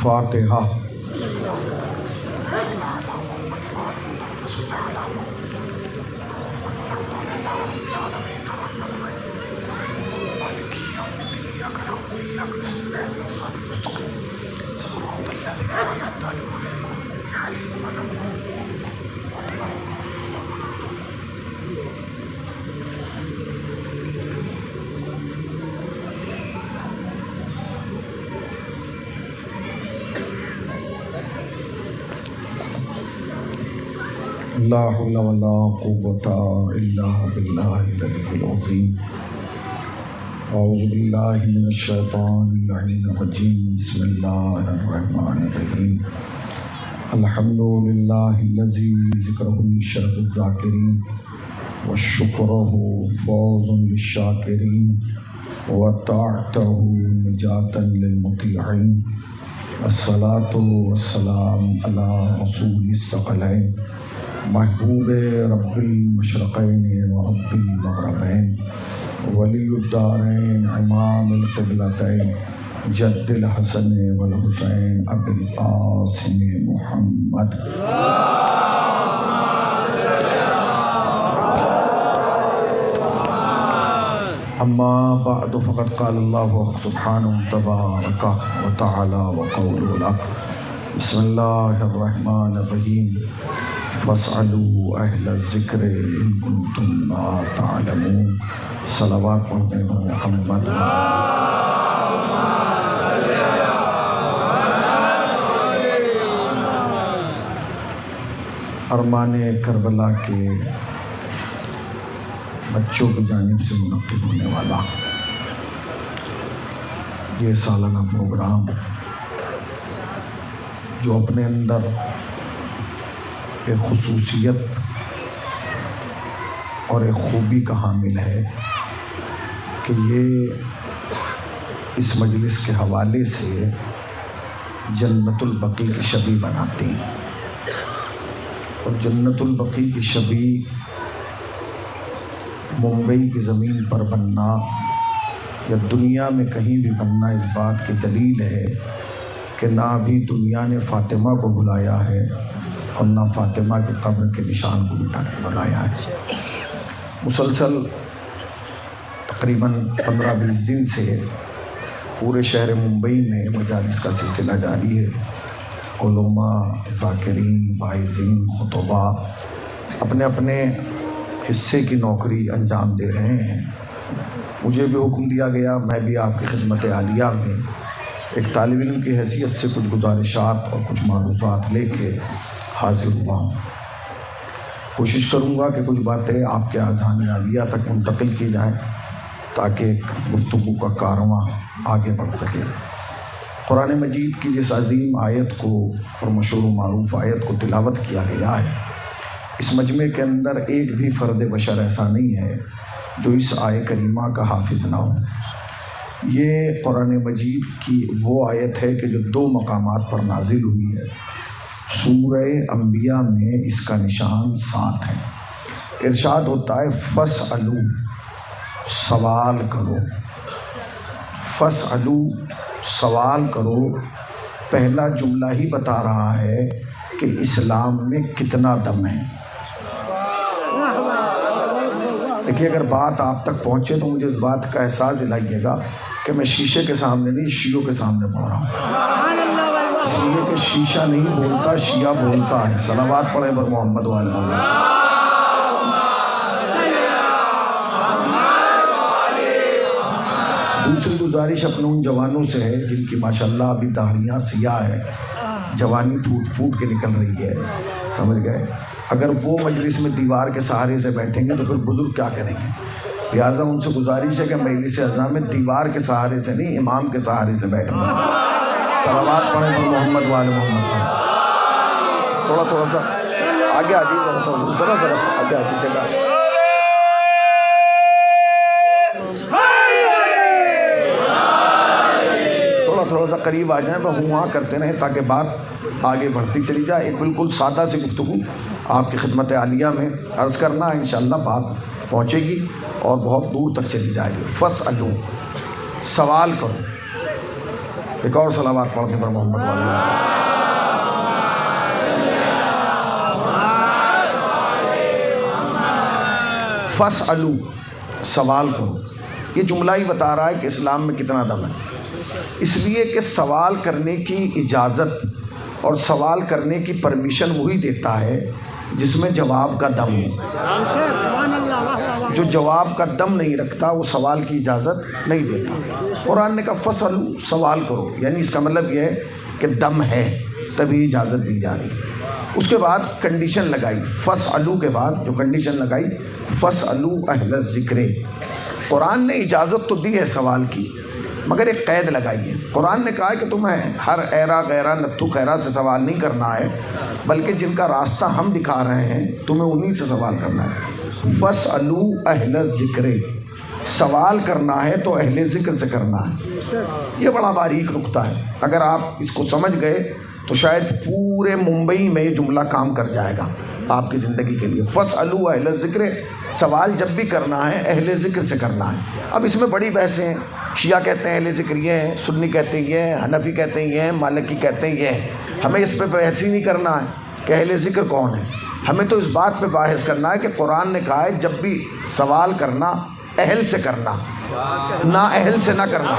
فاتحہ۔ لا حول ولا قوة الا باللہ العلی العظیم۔ اعوذ باللہ من الشیطان اللعین الرجیم۔ بسم اللہ الرحمن الرحیم۔ الحمد للہ الذی ذکرہ للشرف الذاکرین وشکرہ فوز للشاکرین وطاعتہ نجاة للمطیعین۔ الصلاۃ والسلام علی رسول الثقلین محبوب رب المشرقین و رب المغربین ولی الدارین امام القبلتین جد الحسن والحسین ابی القاسم محمد۔ اما بعد فقد قال اللہ سبحانہ تبارک و تعالی وقولہ الحق۔ بسم اللہ الرحمن الرحیم۔ فاسألوا اہل الذکر ان کنتم لا تعلمون۔ صلوات پڑھتے ہیں محمد۔ ارمان کربلا کے بچوں کی جانب سے منعقد ہونے والا یہ سالانہ پروگرام جو اپنے اندر ایک خصوصیت اور ایک خوبی کا حامل ہے کہ یہ اس مجلس کے حوالے سے جنت البقیع کی شبیہ بناتے ہیں، اور جنت البقیع کی شبیہ ممبئی کی زمین پر بننا یا دنیا میں کہیں بھی بننا اس بات کی دلیل ہے کہ نہ ابھی دنیا نے فاطمہ کو بلایا ہے اور نہ فاطمہ کی قبر کے نشان کو مٹا کے بلایا ہے۔ مسلسل تقریباً 15-20 دن سے پورے شہر ممبئی میں مجالس کا سلسلہ جاری ہے۔ علماء، ذاکرین، واعظین، خطباء اپنے اپنے حصے کی نوکری انجام دے رہے ہیں۔ مجھے بھی حکم دیا گیا، میں بھی آپ کی خدمت عالیہ میں ایک طالب علم کی حیثیت سے کچھ گزارشات اور کچھ معروضات لے کے حاضر ہوا ہوں۔ کوشش کروں گا کہ کچھ باتیں آپ کے اذہان عالیہ تک منتقل کی جائیں تاکہ ایک گفتگو کا کارواں آگے بڑھ سکے۔ قرآن مجید کی جس عظیم آیت کو اور مشہور و معروف آیت کو تلاوت کیا گیا ہے، اس مجمع کے اندر ایک بھی فرد بشر ایسا نہیں ہے جو اس آیت کریمہ کا حافظ نہ ہو۔ یہ قرآن مجید کی وہ آیت ہے کہ جو 2 مقامات پر نازل ہوئی ہے۔ سورہ انبیاء میں اس کا نشان 7 ہے۔ ارشاد ہوتا ہے فاسألوا، سوال کرو، فاسألوا، سوال کرو۔ پہلا جملہ ہی بتا رہا ہے کہ اسلام میں کتنا دم ہے۔ دیکھیے، اگر بات آپ تک پہنچے تو مجھے اس بات کا احساس دلائیے گا کہ میں شیشے کے سامنے نہیں، شیعوں کے سامنے پڑھ رہا ہوں، اس لیے کہ شیشہ نہیں بولتا، شیعہ بولتا ہے۔ صلوات پڑھیں بر محمد وآل محمد۔ دوسری گزارش اپنے ان جوانوں سے ہے جن کی ماشاءاللہ ابھی داڑھیاں سیاہ ہے، جوانی پھوٹ پھوٹ کے نکل رہی ہے، سمجھ گئے؟ اگر وہ مجلس میں دیوار کے سہارے سے بیٹھیں گے تو پھر بزرگ کیا کریں گے؟ لہٰذا ان سے گزارش ہے کہ مجلس اعظم میں دیوار کے سہارے سے نہیں، امام کے سہارے سے بیٹھیں گے۔ صلوات پڑھیں پر محمد وآل محمد پڑھیں۔ تھوڑا سا آگے آ جائیے، ذرا سا آگے آ جائیے جگہ۔ تھوڑا سا قریب آ جائیں، بس ہاں کرتے رہیں تاکہ بات آگے بڑھتی چلی جائے۔ ایک بالکل سادہ سی گفتگو آپ کی خدمت عالیہ میں عرض کرنا، انشاءاللہ بات پہنچے گی اور بہت دور تک چلی جائے گی۔ فاسألوا، سوال کرو۔ ایک اور صلوات پڑھنے پر محمد والے فاسألو، سوال کرو. یہ جملہ ہی بتا رہا ہے کہ اسلام میں کتنا دم ہے. اس لیے کہ سوال کرنے کی اجازت اور سوال کرنے کی پرمیشن وہی دیتا ہے جس میں جواب کا دم ہو. جو جواب کا دم نہیں رکھتا وہ سوال کی اجازت نہیں دیتا. قرآن نے کہا فاسألو، سوال کرو، یعنی اس کا مطلب یہ ہے کہ دم ہے تبھی اجازت دی جا رہی. اس کے بعد کنڈیشن لگائی، فاسألو کے بعد جو کنڈیشن لگائی فاسألو اہل الذکر. قرآن نے اجازت تو دی ہے سوال کی، مگر ایک قید لگائی ہے. قرآن نے کہا ہے کہ تمہیں ہر ایرا غیرہ نتھو خیرہ سے سوال نہیں کرنا ہے، بلکہ جن کا راستہ ہم دکھا رہے ہیں تمہیں انہی سے سوال کرنا ہے. فاسألو اہل الذکر، سوال کرنا ہے تو اہل ذکر سے کرنا ہے. یہ بڑا باریک نکتہ ہے. اگر آپ اس کو سمجھ گئے تو شاید پورے ممبئی میں یہ جملہ کام کر جائے گا آپ کی زندگی کے لیے. فاسألو اہل الذکر، سوال جب بھی کرنا ہے اہل ذکر سے کرنا ہے. اب اس میں بڑی بحثیں ہیں. شیعہ کہتے ہیں اہل ذکر یہ ہیں، سنی کہتے ہیں یہ ہیں، حنفی کہتے ہیں یہ ہیں، مالکی کہتے ہیں یہ ہیں. ہمیں اس پہ بحث ہی نہیں کرنا ہے کہ اہل ذکر کون ہے. ہمیں تو اس بات پہ بحث کرنا ہے کہ قرآن نے کہا ہے جب بھی سوال کرنا اہل سے کرنا، نہ اہل سے نہ کرنا.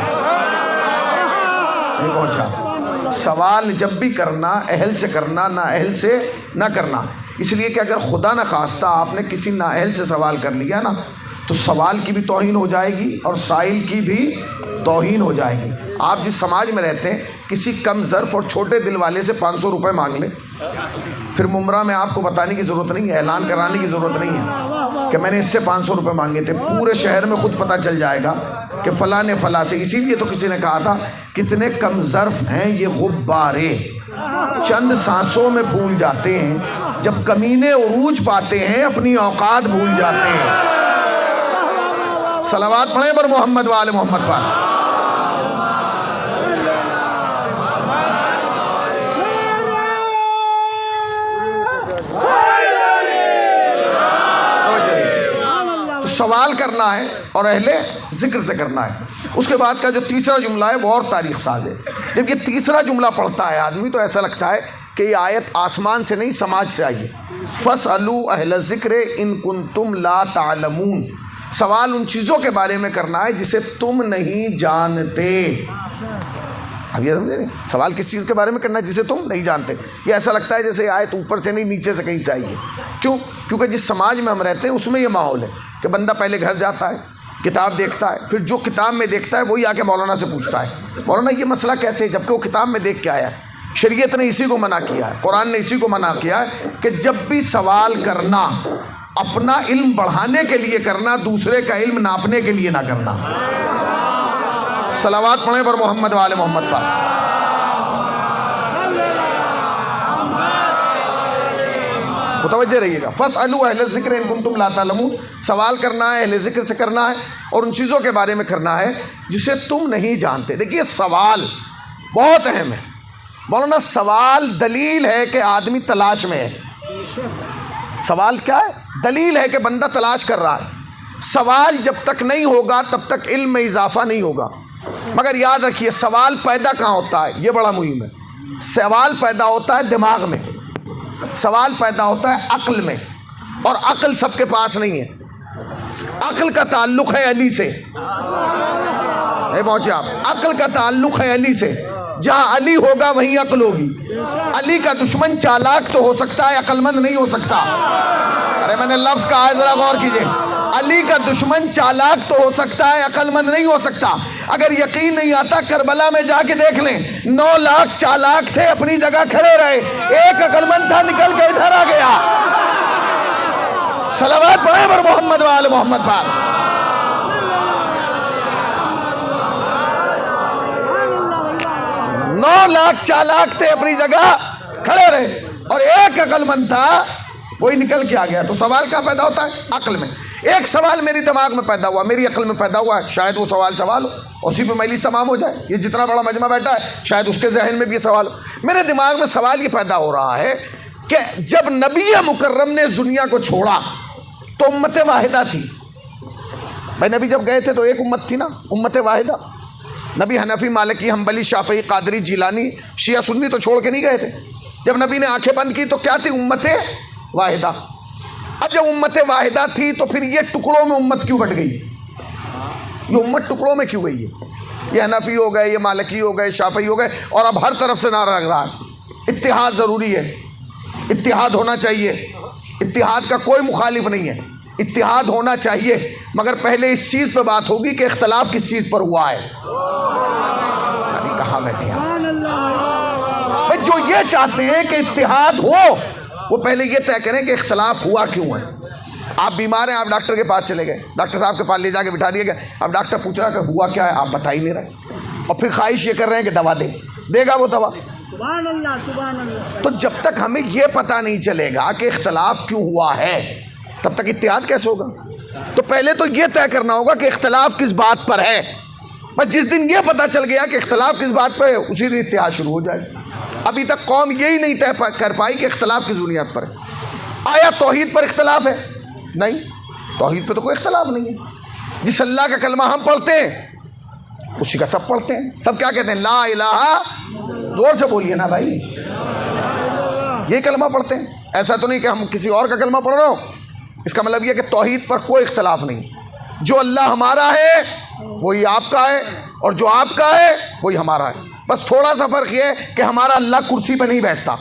نہیں پہنچا. سوال جب بھی کرنا اہل سے کرنا، نہ اہل سے نہ کرنا. اس لیے کہ اگر خدا نہ خواستہ آپ نے کسی نااہل سے سوال کر لیا نا تو سوال کی بھی توہین ہو جائے گی اور سائل کی بھی توہین ہو جائے گی. آپ جس سماج میں رہتے ہیں کسی کم ظرف اور چھوٹے دل والے سے 500 روپے مانگ لیں، پھر ممرہ میں آپ کو بتانے کی ضرورت نہیں ہے، اعلان کرانے کی ضرورت نہیں ہے کہ میں نے اس سے 500 روپے مانگے تھے. پورے شہر میں خود پتہ چل جائے گا کہ فلاں نے فلاں سے. اسی لیے تو کسی نے کہا تھا کتنے کم ظرف ہیں یہ غبارے، چند سانسوں میں پھول جاتے ہیں، جب کمینے عروج پاتے ہیں اپنی اوقات بھول جاتے ہیں. صلوات پڑھیں پر محمد وآل محمد پر. تو سوال کرنا ہے اور اہل ذکر سے کرنا ہے. اس کے بعد کا جو تیسرا جملہ ہے وہ اور تاریخ ساز ہے. جب یہ تیسرا جملہ پڑھتا ہے آدمی تو ایسا لگتا ہے کہ یہ آیت آسمان سے نہیں سماج سے آئی ہے. فاسألوا اہل الذکر ان کنتم لا تعلمون. سوال ان چیزوں کے بارے میں کرنا ہے جسے تم نہیں جانتے. اب یہ سمجھے نہیں، سوال کس چیز کے بارے میں کرنا ہے جسے تم نہیں جانتے. یہ ایسا لگتا ہے جیسے آیت اوپر سے نہیں نیچے سے کہیں سے آئی ہے. کیوں؟ کیونکہ جس سماج میں ہم رہتے ہیں اس میں یہ ماحول ہے کہ بندہ پہلے گھر جاتا ہے، کتاب دیکھتا ہے، پھر جو کتاب میں دیکھتا ہے وہی آ کے مولانا سے پوچھتا ہے مولانا یہ مسئلہ کیسے ہے، جبکہ وہ کتاب میں دیکھ کے آیا ہے. شریعت نے اسی کو منع کیا ہے، قرآن نے اسی کو منع کیا ہے کہ جب بھی سوال کرنا اپنا علم بڑھانے کے لیے کرنا، دوسرے کا علم ناپنے کے لیے نہ کرنا. صلوات پڑھیں پر محمد وآل محمد پر. متوجہ رہیے گا. فاسألوا اہل الذکر ان کنتم لا تعلمون. سوال کرنا ہے اہل ذکر سے کرنا ہے اور ان چیزوں کے بارے میں کرنا ہے جسے تم نہیں جانتے. دیکھیے سوال بہت اہم ہے. مولانا سوال دلیل ہے کہ آدمی تلاش میں ہے. سوال کیا ہے؟ دلیل ہے کہ بندہ تلاش کر رہا ہے. سوال جب تک نہیں ہوگا تب تک علم میں اضافہ نہیں ہوگا. مگر یاد رکھیے سوال پیدا کہاں ہوتا ہے، یہ بڑا مہم ہے. سوال پیدا ہوتا ہے دماغ میں، سوال پیدا ہوتا ہے عقل میں، اور عقل سب کے پاس نہیں ہے. عقل کا تعلق ہے علی سے. نہیں پہنچے آپ؟ عقل کا تعلق ہے علی سے. جہاں علی ہوگا وہیں عقل ہوگی. علی کا دشمن چالاک تو ہو سکتا ہے، عقل مند نہیں ہو سکتا. ارے میں نے لفظ کہا ہے، ذرا غور کیجئے. علی کا دشمن چالاک تو ہو سکتا ہے، عقل مند نہیں ہو سکتا. اگر یقین نہیں آتا کربلا میں جا کے دیکھ لیں، 9 لاکھ چالاک تھے اپنی جگہ کھڑے رہے، ایک عقل مند تھا نکل کے ادھر آ گیا. صلوات پڑھیں پر محمد وآل محمد پر. 9 لاکھ چالاک تھے اپنی جگہ کھڑے رہے اور ایک عقل مند تھا وہی نکل کے آ گیا. تو سوال کہاں پیدا ہوتا ہے؟ عقل میں. ایک سوال میری دماغ میں پیدا ہوا، میری عقل میں پیدا ہوا ہے، شاید وہ سوال ہو، اسی پہ مجلس تمام ہو جائے. یہ جتنا بڑا مجمع بیٹھا ہے شاید اس کے ذہن میں بھی یہ سوال ہو. میرے دماغ میں سوال یہ پیدا ہو رہا ہے کہ جب نبی مکرم نے اس دنیا کو چھوڑا تو امت واحدہ تھی. بھائی نبی جب گئے تھے تو ایک امت تھی نا، امت واحدہ. نبی حنفی، مالکی، حنبلی، شافعی، قادری، جیلانی، شیعہ، سنی تو چھوڑ کے نہیں گئے تھے. جب نبی نے آنکھیں بند کی تو کیا تھی؟ امت واحدہ. اب جب امت واحدہ تھی تو پھر یہ ٹکڑوں میں امت کیوں بٹ گئی؟ یہ امت ٹکڑوں میں کیوں گئی ہے؟ یہ حنفی ہو گئے، یہ مالکی ہو گئے، شافعی ہو گئے، اور اب ہر طرف سے نعرہ لگ رہا ہے اتحاد ضروری ہے، اتحاد ہونا چاہیے. اتحاد کا کوئی مخالف نہیں ہے، اتحاد ہونا چاہیے، مگر پہلے اس چیز پہ بات ہوگی کہ اختلاف کس چیز پر ہوا ہے. کہاں بیٹھے ہیں جو یہ چاہتے ہیں کہ اتحاد ہو، وہ پہلے یہ طے کریں کہ اختلاف ہوا کیوں ہے. آپ بیمار ہیں، آپ ڈاکٹر کے پاس چلے گئے، ڈاکٹر صاحب کے پاس لے جا کے بٹھا دیا گیا. اب ڈاکٹر پوچھ رہا کہ ہوا کیا ہے، آپ بتا ہی نہیں رہے، اور پھر خواہش یہ کر رہے ہیں کہ دوا دے گا وہ دوا. سبحان اللہ سبحان اللہ. تو جب تک ہمیں یہ پتہ نہیں چلے گا کہ اختلاف کیوں ہوا ہے، تب تک اتحاد کیسے ہوگا؟ تو پہلے تو یہ طے کرنا ہوگا کہ اختلاف کس بات پر ہے. بس جس دن یہ پتہ چل گیا کہ اختلاف کس بات پر ہے، اسی دن اتحاد شروع ہو جائے. ابھی تک قوم یہی نہیں طے کر پائی کہ اختلاف کس بنیاد پر ہے. آیا توحید پر اختلاف ہے؟ نہیں، توحید پہ تو کوئی اختلاف نہیں ہے. جس اللہ کا کلمہ ہم پڑھتے ہیں اسی کا سب پڑھتے ہیں. سب کیا کہتے ہیں؟ لا الہ، زور سے بولیے نا بھائی، یہ کلمہ پڑھتے ہیں. ایسا تو نہیں کہ ہم کسی اور کا کلمہ پڑھ رہے ہو. اس کا مطلب یہ کہ توحید پر کوئی اختلاف نہیں. جو اللہ ہمارا ہے وہی آپ کا ہے، اور جو آپ کا ہے وہی ہمارا ہے. بس تھوڑا سا فرق یہ ہے کہ ہمارا اللہ کرسی پہ نہیں بیٹھتا.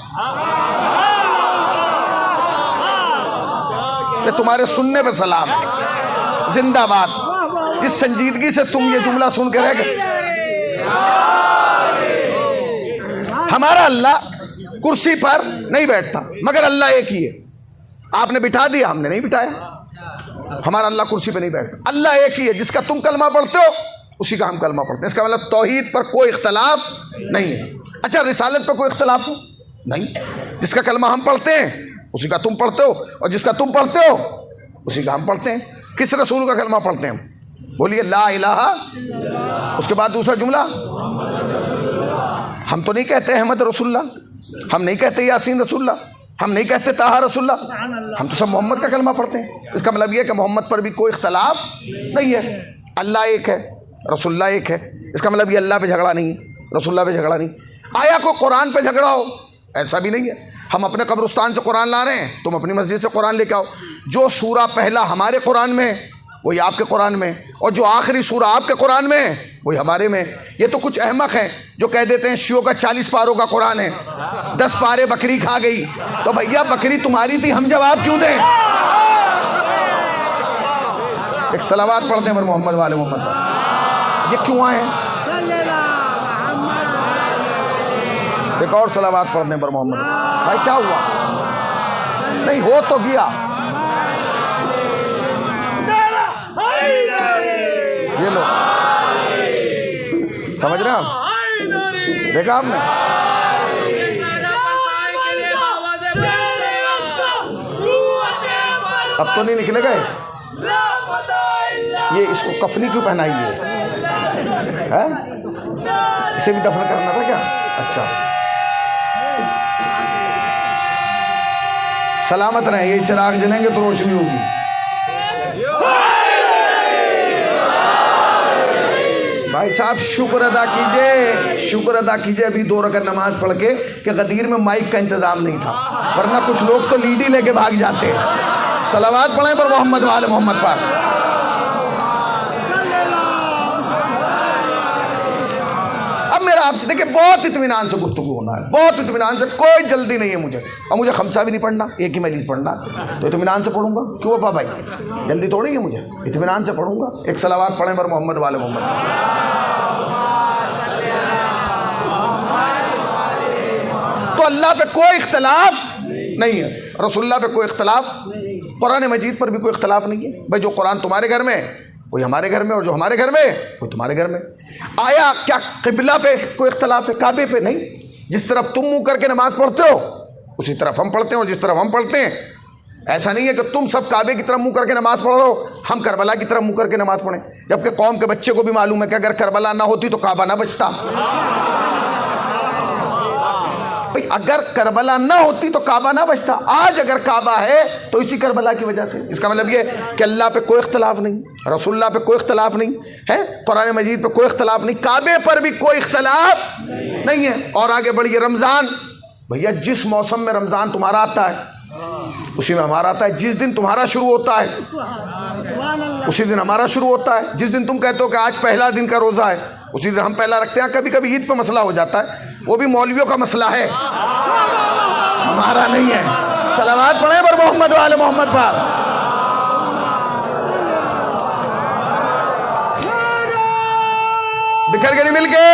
کہ تمہارے سننے پہ سلام ہے، زندہ باد. جس سنجیدگی سے تم یہ جملہ سن کے رہ گئے، ہمارا اللہ کرسی پر نہیں بیٹھتا، مگر اللہ ایک ہی ہے. آپ نے بٹھا دیا، ہم نے نہیں بٹھایا. ہمارا اللہ کرسی پہ نہیں بیٹھتا. اللہ ایک ہی ہے، جس کا تم کلمہ پڑھتے ہو اسی کا ہم کلمہ پڑھتے ہیں. اس کا مطلب توحید پر کوئی اختلاف نہیں ہے. اچھا، رسالت پر کوئی اختلاف ہے؟ نہیں. جس کا کلمہ ہم پڑھتے ہیں اسی کا تم پڑھتے ہو، اور جس کا تم پڑھتے ہو اسی کا ہم پڑھتے ہیں. کس رسول کا کلمہ پڑھتے ہیں ہم؟ بولیے لا الہ. اس کے بعد دوسرا جملہ، ہم تو نہیں کہتے احمد رسول اللہ، ہم نہیں کہتے یاسین رسول اللہ، ہم نہیں کہتے طٰہٰ رسول اللہ، ہم تو سب محمد کا کلمہ پڑھتے ہیں. اس کا مطلب یہ ہے کہ محمد پر بھی کوئی اختلاف نہیں ہے. اللہ ایک ہے، رسول اللہ ایک ہے. اس کا مطلب یہ اللہ پہ جھگڑا نہیں ہے، رسول اللہ پہ جھگڑا نہیں. آیا کوئی قرآن پہ جھگڑا ہو؟ ایسا بھی نہیں ہے. ہم اپنے قبرستان سے قرآن لا رہے ہیں، تم اپنی مسجد سے قرآن لے کے آؤ. جو سورہ پہلا ہمارے قرآن میں وہی آپ کے قرآن میں، اور جو آخری سورہ آپ کے قرآن میں وہی ہمارے میں. یہ تو کچھ احمق ہیں جو کہہ دیتے ہیں شیعوں کا 40 پاروں کا قرآن ہے، 10 پارے بکری کھا گئی. تو بھیا بکری تمہاری تھی، ہم جواب کیوں دیں؟ ایک صلوات پڑھتے ہیں پر محمد والے محمد. یہ کیوں آئے ہیں؟ ایک اور صلوات پڑھنے پر محمد. بھائی کیا ہوا؟ نہیں ہو تو گیا. یہ لو، سمجھ رہے ہیں آپ؟ دیکھا آپ نے؟ اب تو نہیں نکلے گئے. یہ اس کو کفنی کیوں پہنائی ہے؟ اسے بھی دفن کرنا تھا کیا؟ اچھا، سلامت رہیں. یہ چراغ جلیں گے تو روشنی ہوگی. بھائی صاحب شکر ادا کیجئے، شکر ادا کیجئے ابھی 2 رکعت نماز پڑھ کے کہ غدیر میں مائک کا انتظام نہیں تھا، ورنہ کچھ لوگ تو لیڈی لے کے بھاگ جاتے. صلوات پڑھیں پر محمد والے محمد پر. اب میرا آپ سے دیکھیں بہت اطمینان سے گفتگو ہونا ہے، بہت اطمینان سے، کوئی جلدی نہیں ہے مجھے. اور مجھے خمسہ بھی نہیں پڑھنا، ایک ہی مجلس پڑھنا، تو اطمینان سے پڑھوں گا. کیوں وفا بھائی؟ جلدی تھوڑی ہے مجھے، اطمینان سے پڑھوں گا. ایک صلوات پڑھیں پر محمد والے محمد. تو اللہ پہ کوئی اختلاف نہیں ہے، رسول اللہ پہ کوئی اختلاف، قرآن مجید پر بھی کوئی اختلاف نہیں ہے. بھائی جو قرآن تمہارے گھر میں وہی ہمارے گھر میں، اور جو ہمارے گھر میں وہی تمہارے گھر میں. آیا کیا قبلہ پہ کوئی اختلاف ہے؟ کعبے پہ نہیں. جس طرف تم منہ کر کے نماز پڑھتے ہو اسی طرف ہم پڑھتے ہیں، اور جس طرف ہم پڑھتے ہیں. ایسا نہیں ہے کہ تم سب کعبے کی طرف منہ کر کے نماز پڑھ رہے ہو، ہم کربلا کی طرف منہ کر کے نماز پڑھیں. جبکہ قوم کے بچے کو بھی معلوم ہے کہ اگر کربلا نہ ہوتی تو کعبہ نہ بچتا. بھئی اگر کربلا نہ ہوتی تو کعبہ نہ بچتا. آج اگر کعبہ ہے تو اسی کربلا کی وجہ سے. اس کا مطلب یہ کہ اللہ پہ کوئی اختلاف نہیں, رسول اللہ پہ کوئی اختلاف نہیں ہے, قرآن مجید پہ کوئی اختلاف نہیں, کعبے پر بھی کوئی اختلاف نہیں ہے. اور آگے بڑھیے, رمضان, بھیا جس موسم میں رمضان تمہارا آتا ہے اسی میں ہمارا آتا ہے. جس دن تمہارا شروع ہوتا ہے اسی دن ہمارا شروع ہوتا ہے. جس دن تم کہتے ہو کہ آج پہلا دن کا روزہ ہے اسی دن ہم پہلا رکھتے ہیں. کبھی کبھی عید پہ مسئلہ ہو جاتا ہے, وہ بھی مولویوں کا مسئلہ ہے, ہمارا نہیں ہے. صلوات پڑھیں پر محمد والے محمد پر. بکھر کے نہیں مل کے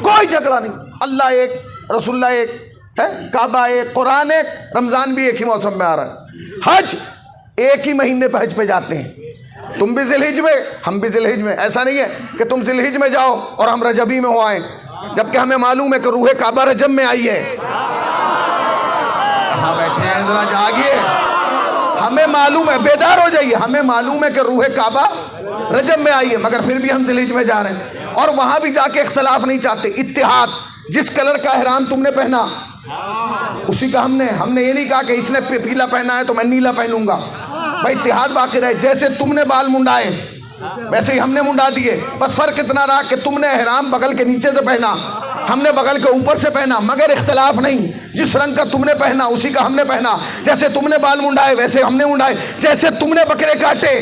کوئی جھگڑا نہیں. اللہ ایک, رسول اللہ ایک ہے, کعبہ ایک, قرآن ایک, رمضان بھی ایک ہی موسم میں آ رہا ہے. حج ایک ہی مہینے پہ حج پہ جاتے ہیں, تم بھی ذی الحج میں ہم بھی ذی الحج میں. ایسا نہیں ہے کہ تم ذی الحج میں جاؤ اور ہم رجبی میں ہو آئیں, جبکہ ہمیں معلوم ہے کہ روح کعبہ رجب میں آئی ہے. کہاں بیٹھے ہیں, ذرا جاگیے. ہمیں معلوم ہے, بیدار ہو جائیے, ہمیں معلوم ہے کہ روح کعبہ رجب میں آئی ہے, مگر پھر بھی ہم ذی الحج میں جا رہے ہیں. اور وہاں بھی جا کے اختلاف نہیں چاہتے, اتحاد. جس کلر کا احرام تم نے پہنا اسی کا ہم نے یہ نہیں کہا کہ اس نے پیلا پہنا ہے تو میں نیلا پہنوں گا. بھائی اتحاد باقی رہے. جیسے تم نے بال منڈائے ویسے ہی ہم نے منڈا دیے, بس فرق اتنا رہا کہ تم نے احرام بغل کے نیچے سے پہنا, ہم نے بغل کے اوپر سے پہنا, مگر اختلاف نہیں. جس رنگ کا تم نے پہنا اسی کا ہم نے پہنا. جیسے تم نے بال منڈائے ویسے ہم نے منڈائے. جیسے تم نے بکرے کاٹے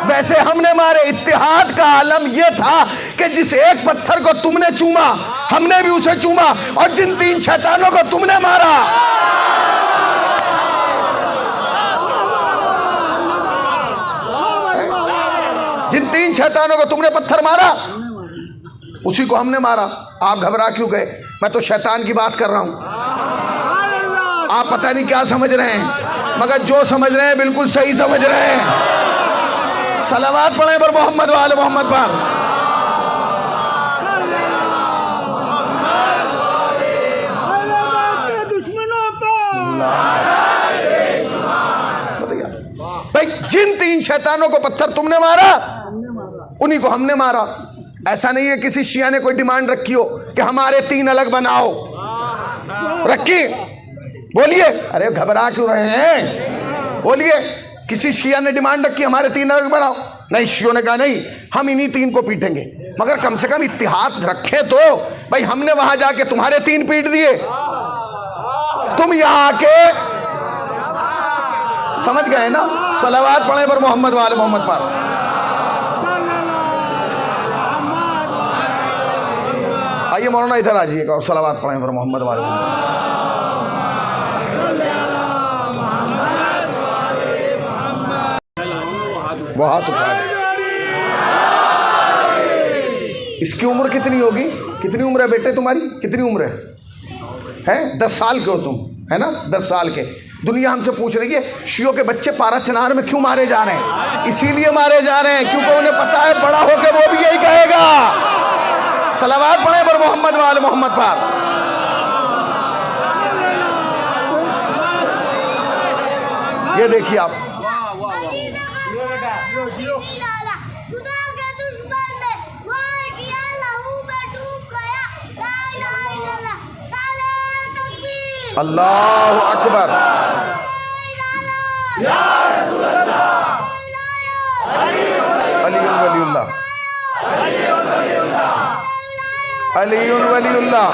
ویسے ہم نے مارے. اتحاد کا عالم یہ تھا کہ جس ایک پتھر کو تم نے چوما ہم نے بھی اسے چوما, اور جن 3 شیطانوں کو تم نے مارا جن 3 شیطانوں کو تم نے پتھر مارا اسی کو ہم نے مارا. آپ گھبرا کیوں گئے؟ میں تو شیطان کی بات کر رہا ہوں. آپ پتہ نہیں کیا سمجھ رہے ہیں, مگر جو سمجھ رہے ہیں بالکل صحیح سمجھ رہے ہیں. صلوات پڑھیں پر محمد والے محمد پر. بھائی جن 3 شیطانوں کو پتھر تم نے مارا انہی کو ہم نے مارا. ایسا نہیں ہے کسی شیعہ نے کوئی ڈیمانڈ رکھی ہو کہ ہمارے 3 الگ بناؤ. رکھی؟ بولیے. ارے گھبرا کیوں رہے ہیں, بولیے. کسی شیعہ نے ڈیمانڈ رکھی ہمارے 3 الگ بناؤ؟ نہیں, شیعوں نے کہا نہیں, ہم انہی 3 کو پیٹیں گے. مگر کم سے کم اتحاد رکھے تو. بھائی ہم نے وہاں جا کے تمہارے 3 پیٹ دیے, تم یہاں آ کے سمجھ گئے نا. صلوات پڑھیں پر محمد والے محمد پر. آئیے مولانا ادھر آ جائیے گا اور صلوات پڑھیں پر محمد والے محمد. وہ ہاتھ اٹھا دیں. اس کی عمر کتنی ہوگی؟ کتنی عمر ہے بیٹے تمہاری؟ کتنی عمر ہے؟ 10 سال کے ہو تم, ہے نا, 10 سال کے. دنیا ہم سے پوچھ رہی ہے شیعوں کے بچے پارا چنار میں کیوں مارے جا رہے ہیں؟ اسی لیے مارے جا رہے ہیں کیونکہ انہیں پتا ہے بڑا ہو کے وہ بھی یہی کہے گا. صلوات پڑھیں پر محمد والے محمد پر. یہ دیکھیے آپ, اللہ اکبر. علی ولی اللہ, علی ولی اللہ.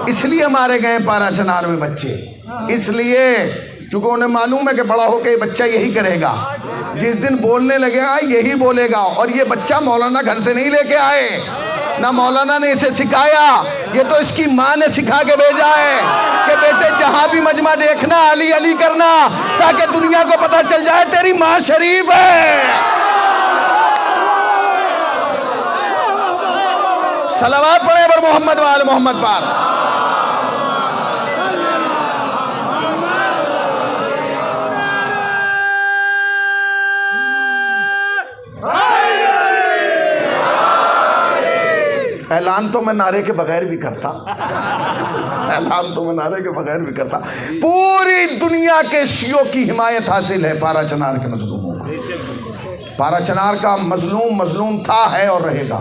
اس لیے مارے گئے پارا چنار میں بچے, اس لیے کیونکہ انہیں معلوم ہے کہ بڑا ہو کے یہ بچہ یہی کرے گا. جس دن بولنے لگے گا یہی بولے گا. اور یہ بچہ مولانا گھر سے نہیں لے کے آئے, نہ مولانا نے اسے سکھایا, یہ تو اس کی ماں نے سکھا کے بھیجا ہے کہ بیٹے جہاں بھی مجمع دیکھنا علی علی کرنا, تاکہ دنیا کو پتہ چل جائے تیری ماں شریف ہے. صلوات پڑھیں پر محمد وآل محمد پر. اعلان تو میں نعرے کے بغیر بھی کرتا، اعلان تو میں نعرے کے بغیر بھی کرتا۔ پوری دنیا کے شیعوں کی حمایت حاصل ہے پارا چنار کے مظلوموں کو۔ پارا چنار کا مظلوم تھا، ہے اور رہے گا۔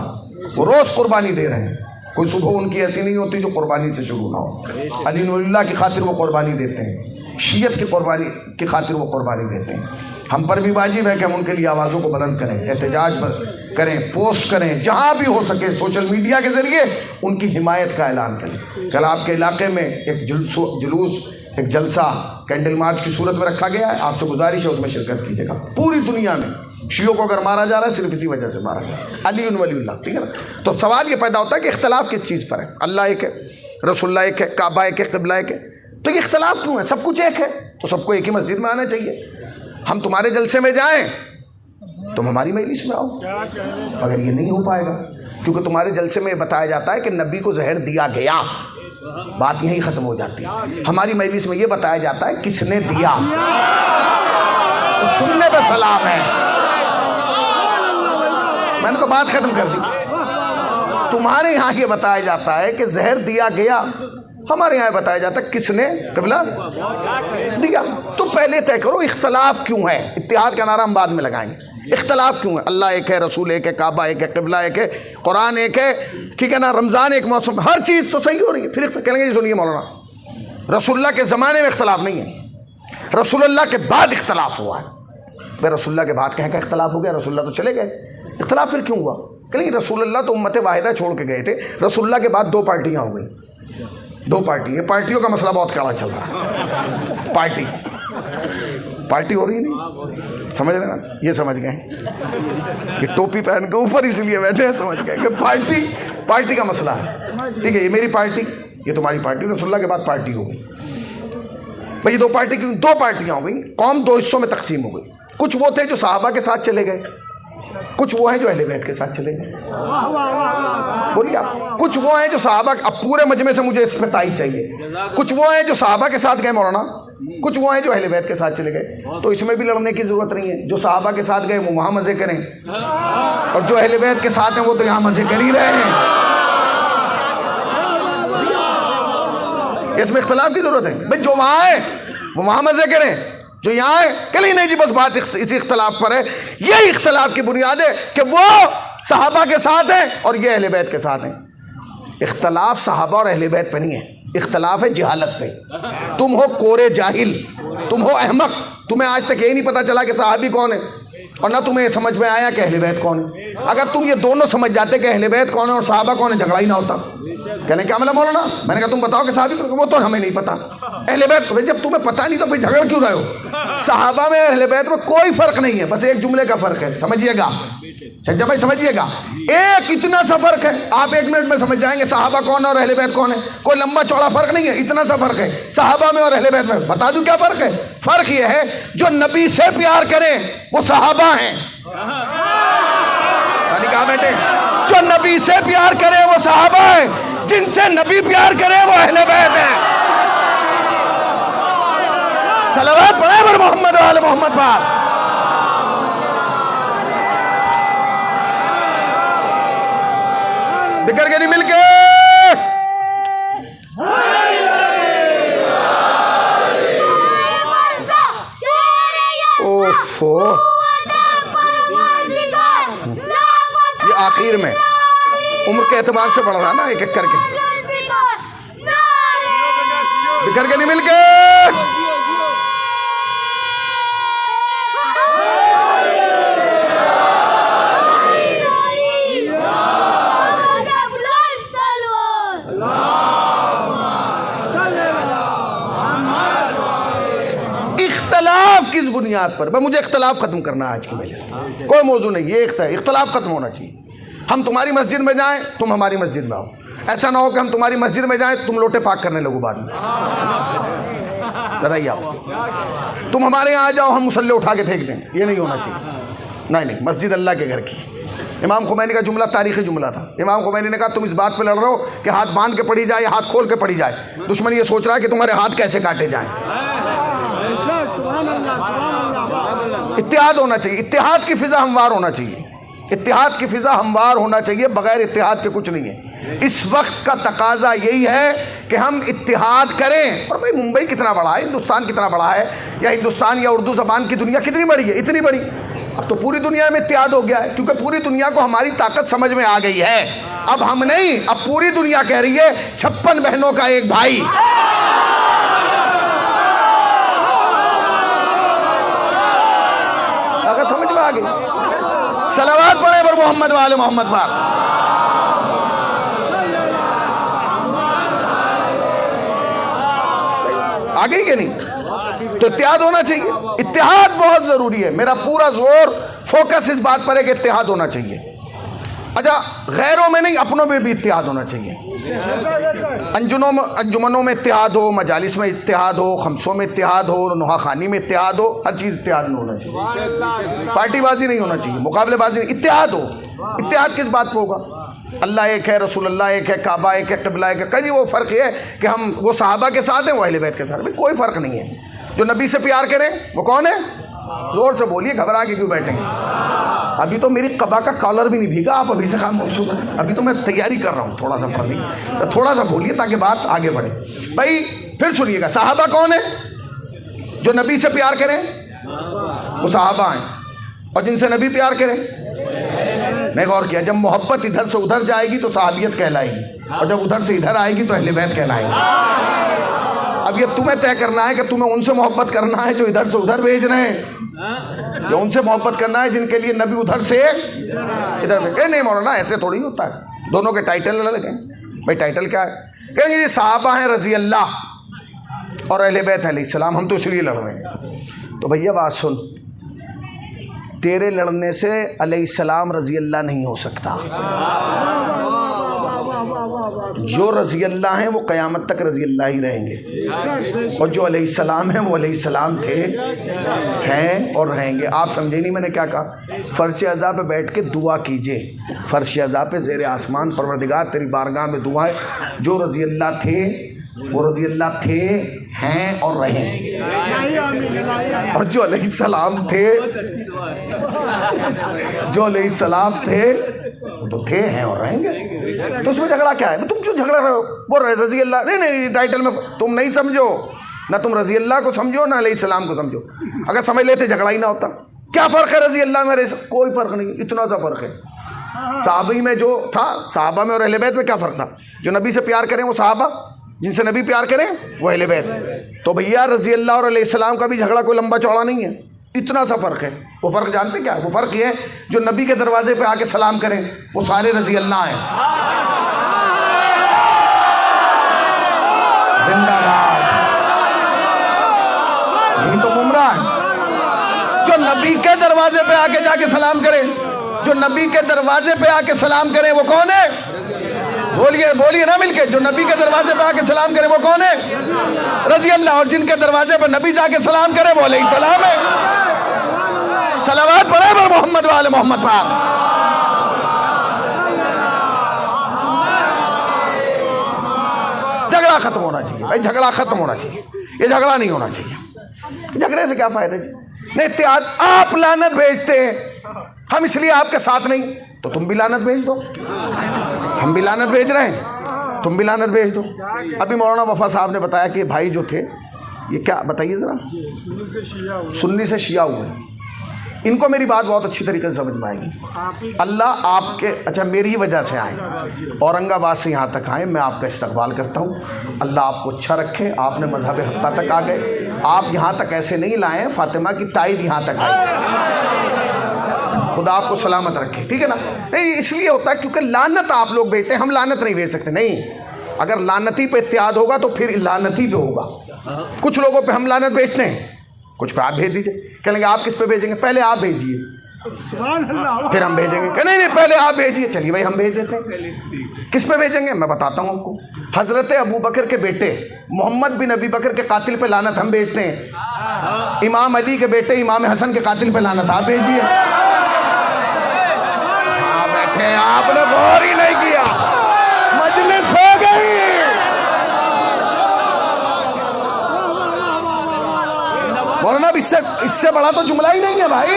وہ روز قربانی دے رہے ہیں، کوئی صبح ان کی ایسی نہیں ہوتی جو قربانی سے شروع نہ ہو۔ علی ولی اللہ کی خاطر وہ قربانی دیتے ہیں، شیعت کی قربانی کی خاطر وہ قربانی دیتے ہیں۔ ہم پر بھی واجب ہے کہ ہم ان کے لیے آوازوں کو بلند کریں، احتجاج کریں، پوسٹ کریں، جہاں بھی ہو سکے سوشل میڈیا کے ذریعے ان کی حمایت کا اعلان کریں۔ کل آپ کے علاقے میں ایک جلوس، ایک جلسہ کینڈل مارچ کی صورت میں رکھا گیا ہے، آپ سے گزارش ہے اس میں شرکت کیجیے گا۔ پوری دنیا میں شیعوں کو اگر مارا جا رہا ہے صرف اسی وجہ سے مارا جا رہا ہے، علی ولی اللہ، ٹھیک ہے نا؟ تو سوال یہ پیدا ہوتا ہے کہ اختلاف کس چیز پر ہے؟ اللہ ایک ہے، رسول اللہ ایک ہے، کعبہ ایک ہے، قبلہ ایک ہے، تو یہ اختلاف کیوں ہے؟ سب کچھ ایک ہے تو سب کو ایک ہی مسجد میں آنا چاہیے۔ ہم تمہارے جلسے میں جائیں تم ہماری مجلس میں آؤ، مگر یہ نہیں ہو پائے گا، کیونکہ تمہارے جلسے میں یہ بتایا جاتا ہے کہ نبی کو زہر دیا گیا، بات یہیں ختم ہو جاتی ہے۔ ہماری مجلس میں یہ بتایا جاتا ہے کس نے دیا، سننے پہ سلام ہے۔ میں نے تو بات ختم کر دی۔ تمہارے یہاں یہ بتایا جاتا ہے کہ زہر دیا گیا، ہمارے یہاں بتایا جاتا ہے کس نے قبلہ دیا۔ تو پہلے طے کرو اختلاف کیوں ہے؟ اتحاد کا نعرہ ہم بعد میں لگائیں گے۔ اختلاف کیوں ہے؟ اللہ ایک ہے، رسول ایک ہے، کعبہ ایک ہے، قبلہ ایک ہے، قرآن ایک ہے، ٹھیک ہے نا، رمضان ایک موسم، ہر چیز تو صحیح ہو رہی ہے۔ پھر کہیں گے سنیے مولانا، رسول اللہ کے زمانے میں اختلاف نہیں ہے، رسول اللہ کے بعد اختلاف ہوا ہے۔ بھائی رسول اللہ کے بعد کہیں کا اختلاف ہو گیا، رسول اللہ تو چلے گئے، اختلاف پھر کیوں ہوا؟ کہ رسول اللہ تو امت واحدہ چھوڑ کے گئے تھے، رسول اللہ کے بعد دو پارٹیاں ہو گئیں، دو پارٹی، یہ پارٹیوں کا مسئلہ بہت کڑا چل رہا ہے۔ پارٹی ہو رہی نہیں، سمجھ رہے نا؟ یہ سمجھ گئے، یہ ٹوپی پہن کے اوپر اس لیے بیٹھے ہیں، سمجھ گئے کہ پارٹی کا مسئلہ ہے، ٹھیک ہے؟ یہ میری پارٹی، یہ تمہاری پارٹی، رسول اللہ کے بعد پارٹی ہو گئی۔ بھائی دو پارٹی کیوں؟ دو پارٹیاں ہو گئی، قوم دو حصوں میں تقسیم ہو گئی۔ کچھ وہ تھے جو صحابہ کے ساتھ چلے گئے، کچھ وہ ہیں جو اہل بیت کے ساتھ چلے گئے۔ بولیے آپ، کچھ وہ ہیں جو صحابہ، اب پورے مجمع سے مجھے اس پہ تائید چاہیے، کچھ وہ ہیں جو صحابہ کے ساتھ گئے مولانا، کچھ وہ ہیں جو اہل بیت کے ساتھ چلے گئے۔ تو اس میں بھی لڑنے کی ضرورت نہیں ہے، جو صحابہ کے ساتھ گئے وہ وہاں مزے کریں، اور جو اہل بیت کے ساتھ ہیں وہ تو یہاں مزے کر ہی رہے ہیں۔ اس میں اختلاف کی ضرورت ہے؟ بھائی جو وہاں ہیں وہ وہاں مزے کریں، جو یہاں ہے کلی نہیں جی، بس بات اسی اختلاف پر ہے۔ یہی اختلاف کی بنیاد ہے کہ وہ صحابہ کے ساتھ ہیں اور یہ اہل بیت کے ساتھ ہیں۔ اختلاف صحابہ اور اہل بیت پہ نہیں ہے، اختلاف ہے جہالت پہ۔ تم ہو کورے جاہل، تم ہو احمق، تمہیں آج تک یہی نہیں پتا چلا کہ صحابی کون ہے، اور نہ تمہیں سمجھ میں آیا کہ اہل بیت کون ہے۔ اگر تم یہ دونوں سمجھ جاتے کہ اہل بیت کون ہے اور صحابہ کون ہے، جھگڑا ہی نہ ہوتا۔ کہنے کیا مطلب مولانا؟ میں نے کہا تم بتاؤ کہ صحابی کون؟ وہ تو ہمیں نہیں پتا۔ اہل بیت، جب تمہیں پتا نہیں تو پھر جھگڑ کیوں رہے ہو؟ صحابہ میں اہل بیت میں کوئی فرق نہیں ہے، بس ایک جملے کا فرق ہے، سمجھیے گا جب بھائی، سمجھیے گا، ایک اتنا سا فرق ہے، آپ ایک منٹ میں سمجھ جائیں گے صحابہ کون ہے اور اہل بیت کون ہے۔ کوئی لمبا چوڑا فرق نہیں ہے، اتنا سا فرق ہے صحابہ میں اور اہل بیت میں۔ بتا دوں کیا فرق ہے؟ فرق یہ ہے جو نبی سے پیار کریں وہ صحابہ ہیں، کہا بیٹے، جو نبی سے پیار کرے وہ صحابہ ہیں، جن سے نبی پیار کرے وہ اہل بیت ہیں۔ صلوات پڑھیں پر محمد و آل محمد پر۔ بکر کے نہیں مل کے یہ آخر میں عمر کے اعتبار سے پڑھ رہا نا، ایک ایک کر کے بکھر کے نہیں مل کے۔ اختلاف کس بنیاد پر؟ بھائی مجھے اختلاف ختم کرنا ہے آج کی مجلس میں، کوئی موضوع نہیں، یہ اختلاف ختم ہونا چاہیے۔ ہم تمہاری مسجد میں جائیں، تم ہماری مسجد میں آؤ، ایسا نہ ہو کہ ہم تمہاری مسجد میں جائیں تم لوٹے پاک کرنے لگو بعد میں۔ بتائیے آپ، تم ہمارے یہاں آ جاؤ ہم مصلی اٹھا کے پھینک دیں، یہ نہیں ہونا چاہیے۔ نہیں، مسجد اللہ کے گھر کی۔ امام خمینی کا جملہ تاریخی جملہ تھا، امام خمینی نے کہا تم اس بات پہ لڑ رہے ہو کہ ہاتھ باندھ کے پڑھی جائے یا ہاتھ کھول کے پڑھی جائے، دشمن یہ سوچ رہا ہے کہ تمہارے ہاتھ کیسے کاٹے جائیں۔ اتحاد ہونا چاہیے، اتحاد کی فضا ہموار ہونا چاہیے، اتحاد کی فضا ہموار ہونا چاہیے، بغیر اتحاد کے کچھ نہیں ہے۔ اس وقت کا تقاضا یہی ہے کہ ہم اتحاد کریں۔ اور بھائی ممبئی کتنا بڑا ہے، ہندوستان کتنا بڑا ہے، یا ہندوستان یا اردو زبان کی دنیا کتنی بڑی ہے، اتنی بڑی۔ اب تو پوری دنیا میں اتحاد ہو گیا ہے، کیونکہ پوری دنیا کو ہماری طاقت سمجھ میں آ گئی ہے۔ اب ہم نہیں، اب پوری دنیا کہہ رہی ہے 56 بہنوں کا ایک بھائی۔ اگر سمجھ میں آ گئی، صلوات پڑھیں پر محمد والے محمد پر۔ آ گئی کہ نہیں؟ تو اتحاد ہونا چاہیے، اتحاد بہت ضروری ہے۔ میرا پورا زور فوکس اس بات پر ہے کہ اتحاد ہونا چاہیے۔ اچھا، غیروں میں نہیں، اپنوں میں بھی اتحاد ہونا چاہیے۔ انجمنوں میں اتحاد ہو، مجالس میں اتحاد ہو، خمسوں میں اتحاد ہو، نوحہ خانی میں اتحاد ہو، ہر چیز اتحاد میں ہونا چاہیے۔ پارٹی بازی نہیں ہونا چاہیے، مقابلے بازی نہیں، اتحاد ہو۔ اتحاد کس بات پہ ہوگا؟ اللہ ایک ہے، رسول اللہ ایک ہے، کعبہ ایک ہے، قبلہ ایک ہے۔ کہیں وہ فرق یہ ہے کہ ہم وہ صحابہ کے ساتھ ہیں، وہ اہل بیت کے ساتھ ہیں، کوئی فرق نہیں ہے۔ جو نبی سے پیار کریں وہ کون ہے؟ زور سے بولیے، گھبرا کے کیوں بیٹھیں گے؟ ابھی تو میری قبا کا کالر بھی نہیں بھیگا، آپ ابھی سے خاموش ہو گئے۔ ابھی تو میں تیاری کر رہا ہوں تھوڑا سا پڑھنے کی، تھوڑا سا بولیے تاکہ بات آگے بڑھے۔ بھائی پھر سنیے گا، صحابہ کون ہیں؟ جو نبی سے پیار کریں وہ صحابہ ہیں، اور جن سے نبی پیار کریں، میں غور کیا، جب محبت ادھر سے ادھر جائے گی تو صحابیت کہلائے گی، اور جب ادھر سے ادھر آئے گی تو اہل بیت کہلائے گی۔ اب یہ تمہیں طے کرنا ہے کہ تمہیں ان سے محبت کرنا ہے جو ادھر سے ادھر بھیج رہے ہیں، یا ان سے محبت کرنا ہے جن کے لیے نبی ادھر سے ادھر بھیج۔ نہیں مولانا ایسے تھوڑی ہوتا ہے، دونوں کے ٹائٹل الگ ہیں۔ بھائی ٹائٹل کیا ہے؟ کہیں گے یہ صحابہ ہیں رضی اللہ اور اہل بیت علیہ السلام، ہم تو اس لیے لڑ رہے ہیں۔ تو بھیا بات سن، تیرے لڑنے سے علیہ السلام رضی اللہ نہیں ہو سکتا۔ جو رضی اللہ ہیں وہ قیامت تک رضی اللہ ہی رہیں گے، اور جو علیہ السلام ہیں وہ علیہ السلام تھے، ہیں اور رہیں گے۔ آپ سمجھے نہیں میں نے کیا کہا؟ فرش اعضاء پہ بیٹھ کے دعا کیجئے، فرش اعضاء پہ زیر آسمان، پروردگار تیری بارگاہ میں دعا ہے، جو رضی اللہ تھے وہ رضی اللہ تھے، ہیں اور رہیں گے، اور جو علیہ السلام تھے، جو علیہ السلام تھے وہ تو تھے، ہیں اور رہیں گے۔ تو اس میں جھگڑا کیا ہے؟ تم کیوں جھگڑا رہے ہو؟ وہ رضی اللہ نہیں ٹائٹل میں تم نہیں سمجھو، نہ تم رضی اللہ کو سمجھو نہ علیہ السلام کو سمجھو۔ اگر سمجھ لیتے جھگڑا ہی نہ ہوتا۔ کیا فرق ہے رضی اللہ میں؟ کوئی فرق نہیں، اتنا سا فرق ہے۔ صحابی میں جو تھا، صحابہ میں اور اہل بیت میں کیا فرق تھا؟ جو نبی سے پیار کریں وہ صحابہ، جن سے نبی پیار کریں وہ اہل بیت۔ تو بھیا رضی اللہ اور علیہ السلام کا بھی جھگڑا کوئی لمبا چوڑا نہیں ہے، اتنا سا فرق ہے۔ وہ فرق جانتے کیا ہے؟ وہ فرق یہ ہے جو نبی کے دروازے پہ آ کے سلام کریں وہ سارے رضی اللہ ہیں، زندہ باد، یہی تو گمراہ ہے۔ جو نبی کے دروازے پہ آ کے جا کے سلام کریں، جو نبی کے دروازے پہ آ کے سلام کریں وہ کون ہے؟ بولیے بولیے نا مل کے، جو نبی کے دروازے پہ آ کے سلام کرے وہ کون ہے؟ رضی اللہ، اور جن کے دروازے پہ نبی جا کے سلام کرے وہ علیہ السلام ہے۔ صلوات پڑھے پر محمد والے محمد پر۔ جھگڑا ختم ہونا چاہیے بھائی، جھگڑا ختم ہونا چاہیے، یہ جھگڑا نہیں ہونا چاہیے۔ جھگڑے سے کیا فائدہ جی؟ نہیں اتحاد، آپ لعنت بھیجتے ہیں، ہم اس لیے آپ کے ساتھ نہیں، تو تم بھی لعنت بھیج دو، ہم بھی لعنت بھیج رہے ہیں، تم بھی لعنت بھیج دو۔ ابھی مولانا وفا صاحب نے بتایا کہ بھائی جو تھے یہ کیا بتائیے ذرا، سنی سے شیعہ ہوئے۔ ان کو میری بات بہت اچھی طریقے سے سمجھ میں آئے گی۔ اللہ آپ کے، اچھا میری وجہ سے آئے، اورنگ آباد سے یہاں تک آئے، میں آپ کا استقبال کرتا ہوں، اللہ آپ کو اچھا رکھے۔ آپ نے مذہب حقہ تک آ گئے، آپ یہاں تک ایسے نہیں لائے، فاطمہ کی تائید یہاں تک آئی، خدا آپ کو سلامت رکھے، ٹھیک ہے نا؟ نہیں اس لیے ہوتا ہے کیونکہ لعنت آپ لوگ بھیجتے ہیں، ہم لعنت نہیں بھیج سکتے۔ نہیں، اگر لعنتی پہ اتحاد ہوگا تو پھر لعنتی پہ ہوگا۔ کچھ لوگوں پہ ہم لعنت بھیجتے ہیں، کچھ پہ آپ بھیج دیجئے، کہیں گے آپ کس پہ بھیجیں گے؟ پہلے آپ بھیجیے پھر ہم بھیجیں گے، کہ نہیں پہلے آپ بھیجیے، چلیے بھائی ہم بھیج دیتے ہیں۔ کس پہ بھیجیں گے؟ میں بتاتا ہوں آپ کو۔ حضرت ابو بکر کے بیٹے محمد بن ابی بکر کے قاتل پہ لعنت ہم بھیجتے ہیں، امام علی کے بیٹے امام حسن کے قاتل پہ لعنت آپ بھیجیے۔ ہاں بیٹھے، آپ نے غور ہی نہیں کیا، مجلس ہو گئی۔ مولانا اس سے بڑا تو جملہ ہی نہیں ہے بھائی،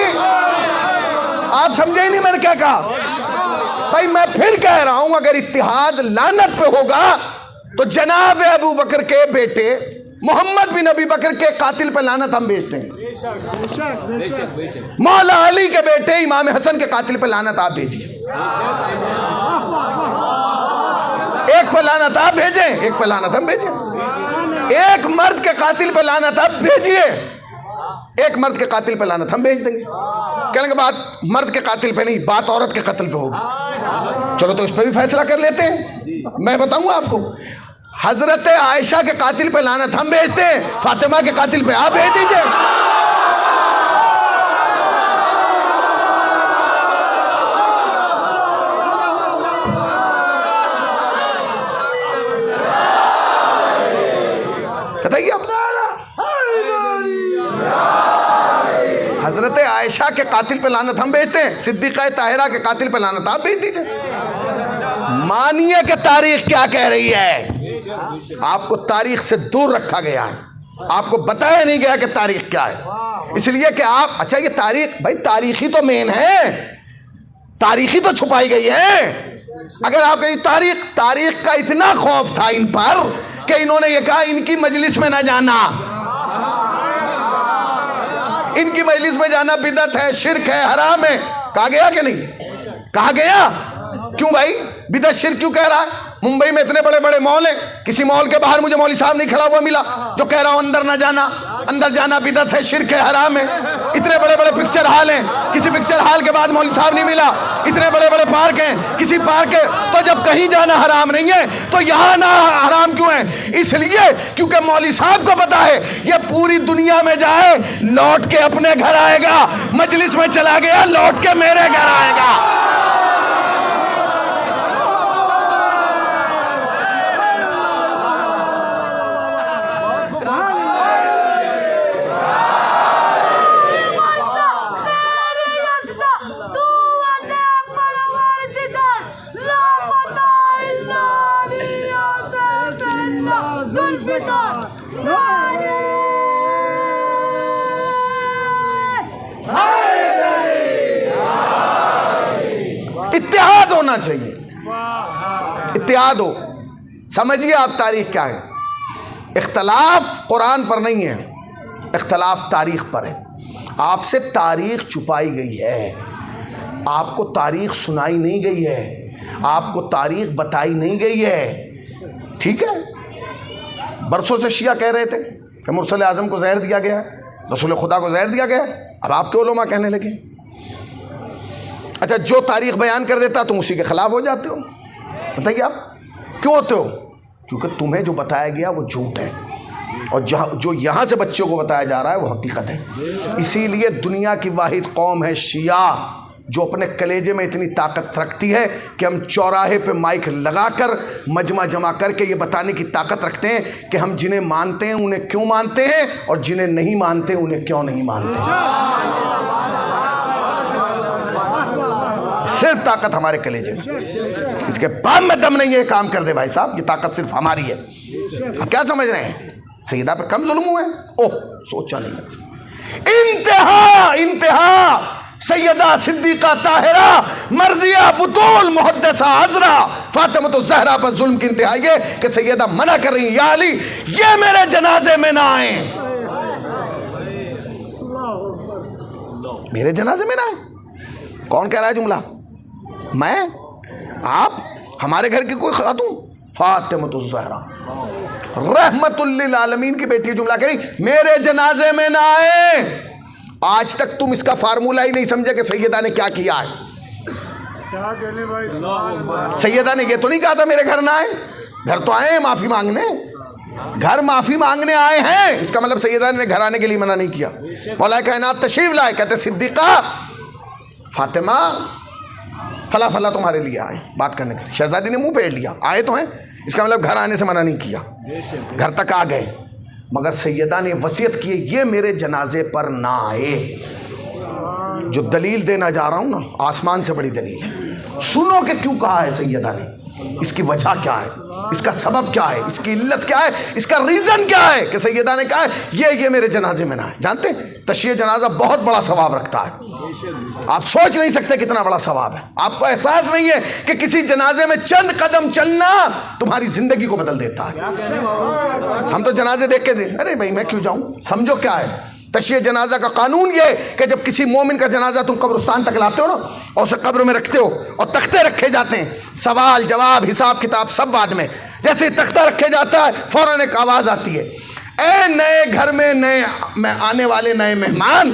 آپ سمجھے ہی نہیں میں نے کیا کہا بھائی. میں پھر کہہ رہا ہوں اگر اتحاد لعنت پہ ہوگا تو جناب ابو بکر کے بیٹے محمد بن ابی بکر کے قاتل پہ لعنت ہم بھیج دیں گے. مولا علی کے بیٹے امام حسن کے قاتل پہ لعنت آپ بھیجیے. ایک پہ لعنت آپ بھیجیں, ایک پہ لعنت ہم بھیجیں. ایک مرد کے قاتل پہ لعنت آپ بھیجیے, ایک مرد کے قاتل پہ لعنت ہم بھیج دیں گے. کہنے کے بعد مرد کے قاتل پہ نہیں, بات عورت کے قتل پہ ہوگی. چلو تو اس پہ بھی فیصلہ کر لیتے ہیں. میں بتاؤں گا آپ کو, حضرت عائشہ کے قاتل پہ لعنت ہم بھیجتے ہیں, فاطمہ کے قاتل پہ آپ بھیج دیجئے. بتائیے آپ, حضرت عائشہ کے قاتل پہ لعنت ہم بھیجتے ہیں, صدیقہ طاہرہ کے قاتل پہ لعنت آپ بھیج دیجئے. مانیے کہ تاریخ کیا کہہ رہی ہے. آپ کو تاریخ سے دور رکھا گیا ہے, آپ کو بتایا نہیں گیا کہ تاریخ کیا ہے. اس لیے کہ آپ, اچھا یہ تاریخ, بھائی تاریخی تو مین ہے, تاریخی تو چھپائی گئی ہے. اگر آپ کہیں تاریخ کا اتنا خوف تھا ان پر کہ انہوں نے یہ کہا ان کی مجلس میں نہ جانا, ان کی مجلس میں جانا بدعت ہے, شرک ہے, حرام ہے. کہا گیا کہ نہیں کہا گیا؟ کیوں بھائی بدعت شرک کیوں کہہ رہا ہے؟ ممبئی میں اتنے بڑے بڑے مال ہیں, کسی مال کے باہر مجھے مولوی صاحب نہیں کھڑا ہوا ملا جو کہہ رہا ہوں اندر نہ جانا, اندر جانا بدعت ہے, شرک ہے, حرام ہے. اتنے بڑے بڑے پکچر ہال ہیں, کسی پکچر ہال کے بعد مولوی صاحب نہیں ملا. اتنے بڑے بڑے پارک ہیں, کسی پارک کے, تو جب کہیں جانا حرام نہیں ہے تو یہاں نہ حرام کیوں ہے؟ اس لیے کیونکہ مولوی صاحب کو پتا ہے یہ پوری دنیا میں جائے لوٹ کے اپنے گھر آئے گا, مجلس میں چلا گیا لوٹ کے میرے گھر آئے گا. اتحاد ہونا چاہیے, اتحاد ہو. سمجھیے آپ تاریخ کیا ہے. اختلاف قرآن پر نہیں ہے, اختلاف تاریخ پر ہے. آپ سے تاریخ چھپائی گئی ہے, آپ کو تاریخ سنائی نہیں گئی ہے, آپ کو تاریخ بتائی نہیں گئی ہے. ٹھیک ہے, برسوں سے شیعہ کہہ رہے تھے کہ مرسل اعظم کو زہر دیا گیا ہے, رسول خدا کو زہر دیا گیا ہے. اب آپ کے علماء کہنے لگے اچھا جو تاریخ بیان کر دیتا تم اسی کے خلاف ہو جاتے ہو. بتائیے آپ کیوں ہوتے ہو؟ کیونکہ تمہیں جو بتایا گیا وہ جھوٹ ہے, اور جو یہاں سے بچوں کو بتایا جا رہا ہے وہ حقیقت ہے. اسی لیے دنیا کی واحد قوم ہے شیعہ جو اپنے کلیجے میں اتنی طاقت رکھتی ہے کہ ہم چوراہے پہ مائک لگا کر مجمع جمع کر کے یہ بتانے کی طاقت رکھتے ہیں کہ ہم جنہیں مانتے ہیں انہیں کیوں مانتے ہیں, اور جنہیں نہیں مانتے انہیں کیوں نہیں مانتے. صرف طاقت ہمارے کلیجے میں, اس کے بعد میں دم نہیں ہے کام کر دے بھائی صاحب, یہ طاقت صرف ہماری ہے. آپ کیا سمجھ رہے ہیں سیدہ پہ کم ظلم ہوئے؟ اوہ سوچا نہیں. انتہا سیدہ صدیقہ طاہرہ مرضیہ بطول محدثہ عذرا فاطمہ الزہرا پر ظلم کی انتہا یہ کہ سیدہ منع کر رہی ہیں یا علی یہ میرے جنازے میں نہ آئیں, میرے جنازے میں نہ آئیں. کون کہہ رہا ہے جملہ؟ میں؟ آپ؟ ہمارے گھر کی کوئی خاتون فاطمہ الزہرا رحمت للعالمین کی بیٹی جملہ کہہ رہی میرے جنازے میں نہ آئے. آج تک تم اس کا فارمولہ ہی نہیں سمجھے کہ سیدہ نے کیا کیا ہے. سیدہ نے یہ تو نہیں کہا تھا میرے گھر نہ آئے, گھر تو آئے ہیں معافی مانگنے, گھر معافی مانگنے آئے ہیں. اس کا مطلب سیدہ نے گھر آنے کے لیے منع نہیں کیا. مولا کائنات تشریف لائے, کہتے صدیقہ فاطمہ فلا فلا تمہارے لیے آئے بات کرنے کے لیے. شہزادی نے منہ پھیر لیا, آئے تو ہیں, اس کا مطلب گھر آنے سے منع نہیں کیا, گھر تک آ گئے. مگر سیدہ نے وصیت کی یہ میرے جنازے پر نہ آئے. جو دلیل دینا جا رہا ہوں نا آسمان سے بڑی دلیل ہے. سنو کہ کیوں کہا ہے سیدہ نے. اس کی وجہ کیا ہے, اس کا سبب کیا ہے, اس کی علت کیا ہے, اس کا ریزن کیا ہے کہ سیدہ نے کہا ہے یہ میرے جنازے میں نہ ہے. جانتے ہیں تشییع جنازہ بہت بڑا ثواب رکھتا ہے, آپ سوچ نہیں سکتے کتنا بڑا ثواب ہے. آپ کو احساس نہیں ہے کہ کسی جنازے میں چند قدم چلنا تمہاری زندگی کو بدل دیتا ہے. ہم تو جنازے دیکھ کے ارے بھائی میں کیوں جاؤں, سمجھو کیا ہے تشییع جنازہ کا قانون. یہ ہے کہ جب کسی مومن کا جنازہ تم قبرستان تک لاتے ہو نا اور اسے قبر میں رکھتے ہو اور تختے رکھے جاتے ہیں, سوال جواب حساب کتاب سب بعد میں, جیسے ہی تختہ رکھے جاتا ہے فوراً ایک آواز آتی ہے, اے نئے گھر میں آنے والے نئے مہمان,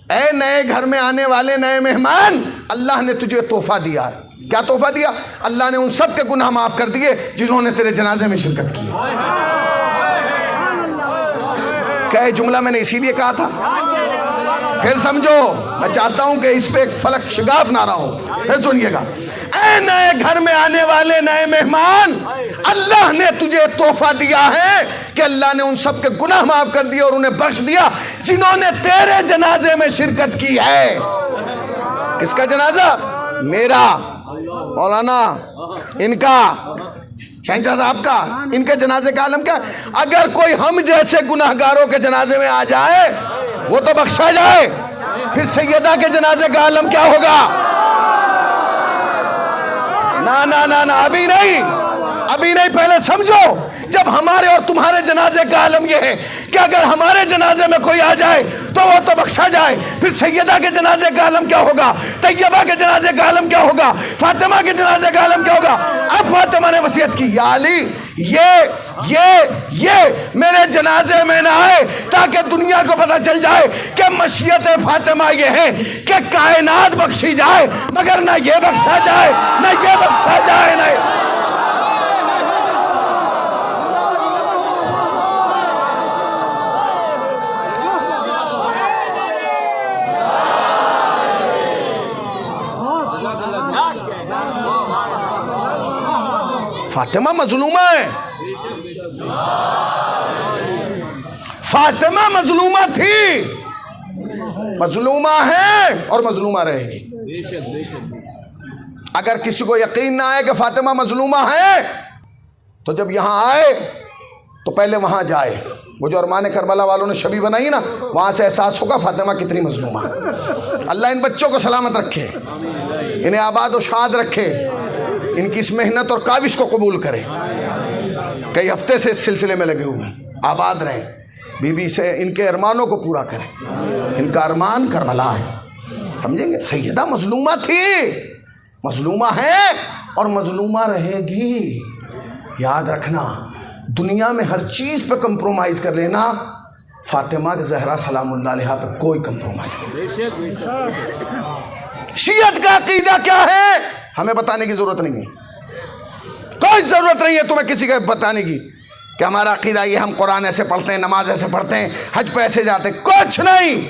اے نئے گھر میں آنے والے نئے مہمان, اللہ نے تجھے تحفہ دیا ہے. کیا تحفہ دیا؟ اللہ نے ان سب کے گناہ معاف کر دیے جنہوں نے تیرے جنازے میں شرکت کی. کیا جملہ میں نے اسی لیے کہا تھا؟ پھر سمجھو, میں چاہتا ہوں کہ اس پہ ایک فلک شگاف نہ رہا ہوں. پھر سنیے گا, اے نئے گھر میں آنے والے نئے مہمان, اللہ نے تجھے تحفہ دیا ہے کہ اللہ نے ان سب کے گناہ معاف کر دیے اور انہیں بخش دیا جنہوں نے تیرے جنازے میں شرکت کی ہے. کس کا جنازہ؟ میرا, مولانا, ان کا, شہنشاہ صاحب کا, ان کے جنازے کا عالم کیا؟ اگر کوئی ہم جیسے گناہگاروں کے جنازے میں آ جائے وہ تو بخشا جائے, پھر سیدہ کے جنازے کا عالم کیا ہوگا؟ نا ابھی نہیں, پہلے سمجھو. جب ہمارے اور تمہارے جنازے کا عالم یہ ہے کہ اگر ہمارے جنازے میں کوئی آ جائے تو وہ تو بخشا جائے, پھر سیدہ کے جنازے کا عالم کیا ہوگا؟ طیبہ کے جنازے کا عالم کیا ہوگا؟ فاطمہ کے جنازے کا عالم کیا ہوگا؟ اب فاطمہ نے وصیت کی, یا علی یہ میرے جنازے میں نہ آئے تاکہ دنیا کو پتہ چل جائے کہ مشیت فاطمہ یہ ہے کہ کائنات بخشی جائے مگر نہ یہ بخشا جائے نہ یہ بخشا جائے. نہ فاطمہ مظلومہ ہے, فاطمہ مظلومہ تھی, مظلومہ ہے اور مظلومہ رہے گی. اگر کسی کو یقین نہ آئے کہ فاطمہ مظلومہ ہے تو جب یہاں آئے تو پہلے وہاں جائے. وہ جو ارمان کربلا والوں نے شبی بنائی نا, وہاں سے احساس ہوگا فاطمہ کتنی مظلومہ ہے. اللہ ان بچوں کو سلامت رکھے, انہیں آباد و شاد رکھے, ان کی اس محنت اور کاوش کو قبول کرے. کئی ہفتے سے اس سلسلے میں لگے ہوئے, آباد رہیں, بی بی سے ان کے ارمانوں کو پورا کریں. ان کا ارمان کربلا ہے, سمجھیں گے. سیدہ مظلومہ تھی, مظلومہ ہے اور مظلومہ رہے گی. یاد رکھنا, دنیا میں ہر چیز پہ کمپرومائز کر لینا, فاطمہ زہرا سلام اللہ علیہا پہ کوئی کمپرومائز نہیں. شیعت کا عقیدہ کیا ہے ہمیں بتانے کی ضرورت نہیں ہے, کوئی ضرورت نہیں ہے تمہیں کسی کا بتانے کی کہ ہمارا عقیدہ یہ, ہم قرآن ایسے پڑھتے ہیں, نماز ایسے پڑھتے ہیں, حج پہ ایسے جاتے ہیں. کچھ نہیں.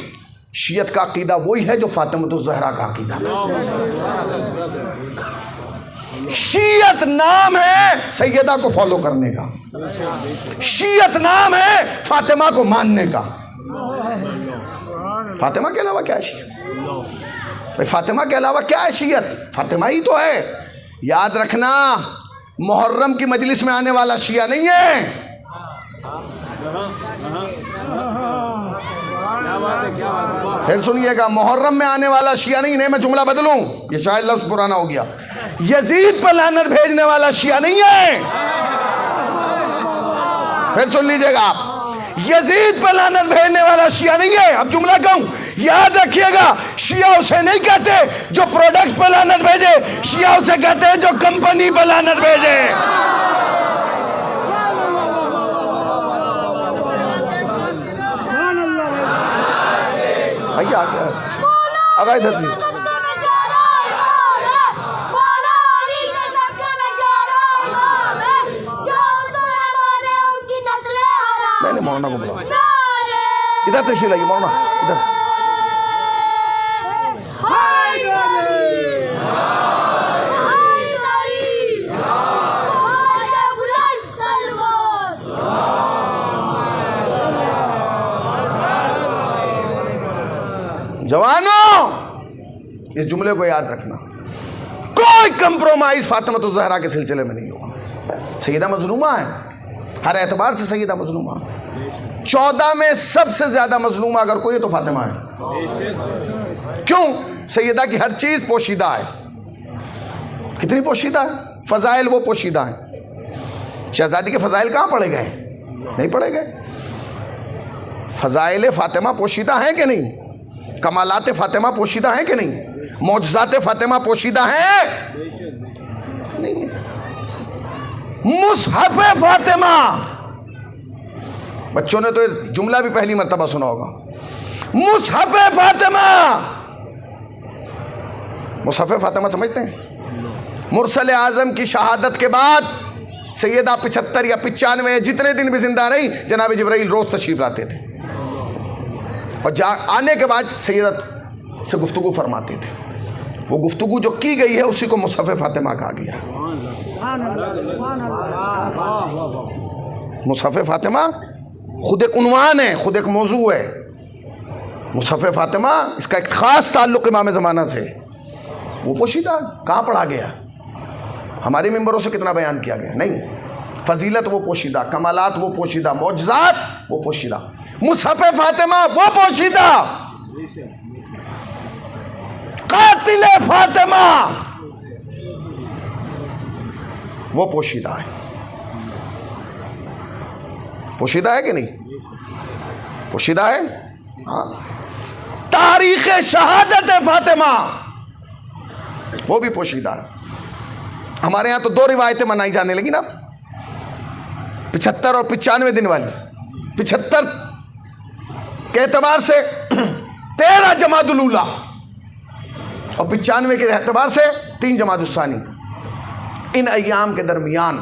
شیعت کا عقیدہ وہی ہے جو فاطمہ الزہرا کا عقیدہ. شیعت نام ہے سیدہ کو فالو کرنے کا, شیعت نام ہے فاطمہ کو ماننے کا. فاطمہ کے علاوہ کیا ہے شیعت؟ فاطمہ کے علاوہ کیا ہے شیعت؟ فاطمہ ہی تو ہے. یاد رکھنا, محرم کی مجلس میں آنے والا شیعہ نہیں ہے. پھر سنیے گا, محرم میں آنے والا شیعہ نہیں ہے. میں جملہ بدلوں, یہ شاید لفظ پرانا ہو گیا. یزید پر لعنت بھیجنے والا شیعہ نہیں ہے. پھر سن لیجئے گا آپ, یزید پر لعنت بھیجنے والا شیعہ نہیں ہے. اب جملہ کہوں, یاد رکھیے گا, شیعہ اسے نہیں کہتے جو پروڈکٹ پر لعنت بھیجے, شیعہ اسے کہتے ہیں جو کمپنی پر لعنت بھیجے. بھائی آگے ادھر جی. میں نے مولانا کو بلا, ادھر تشریف لائیے مولانا, ادھر. جوانوں, اس جملے کو یاد رکھنا, کوئی کوئی کمپرومائز فاطمہ الزہرا کے سلسلے میں نہیں ہوگا. سیدہ مظلومہ ہے, ہر اعتبار سے سیدہ مظلومہ. 14 میں سب سے زیادہ مظلومہ اگر کوئی ہے تو فاطمہ ہے. کیوں؟ سیدہ کی ہر چیز پوشیدہ ہے. کتنی پوشیدہ ہے؟ فضائل وہ پوشیدہ ہیں. شہزادی کے فضائل کہاں پڑے گئے؟ نہیں پڑے گئے. فضائل فاطمہ پوشیدہ ہیں کہ نہیں؟ کمالات فاطمہ پوشیدہ ہیں کہ نہیں؟ معجزات فاطمہ پوشیدہ ہیں نہیں؟ مصحف فاطمہ, بچوں نے تو جملہ بھی پہلی مرتبہ سنا ہوگا. مصحف فاطمہ, مصحف فاطمہ سمجھتے ہیں؟ مرسل اعظم کی شہادت کے بعد سیدہ 75 یا 95 جتنے دن بھی زندہ رہی, جناب جبرائیل روز تشریف لاتے تھے اور آنے کے بعد سیدہ سے گفتگو فرماتے تھے. وہ گفتگو جو کی گئی ہے اسی کو مصحف فاطمہ کہا گیا. مصحف فاطمہ خود ایک عنوان ہے, خود ایک موضوع ہے. مصحف فاطمہ اس کا ایک خاص تعلق امام زمانہ سے. وہ پوشیدہ کہاں پڑھا گیا؟ ہمارے ممبروں سے کتنا بیان کیا گیا؟ نہیں. فضیلت وہ پوشیدہ, کمالات وہ پوشیدہ, معجزات وہ پوشیدہ. مصحف فاطمہ وہ پوشیدہ. قاتل فاطمہ وہ پوشیدہ ہے. پوشیدہ ہے کہ نہیں؟ پوشیدہ ہے. ہاں. تاریخ شہادت فاطمہ وہ بھی پوشیدہ ہے. ہمارے ہاں تو 2 روایتیں منائی جانے لگی نا, 75 اور 95 دن والی. 75 کے اعتبار سے 13 جمادی الاولیٰ اور 95 کے اعتبار سے 3 جمادی الثانی. ان ایام کے درمیان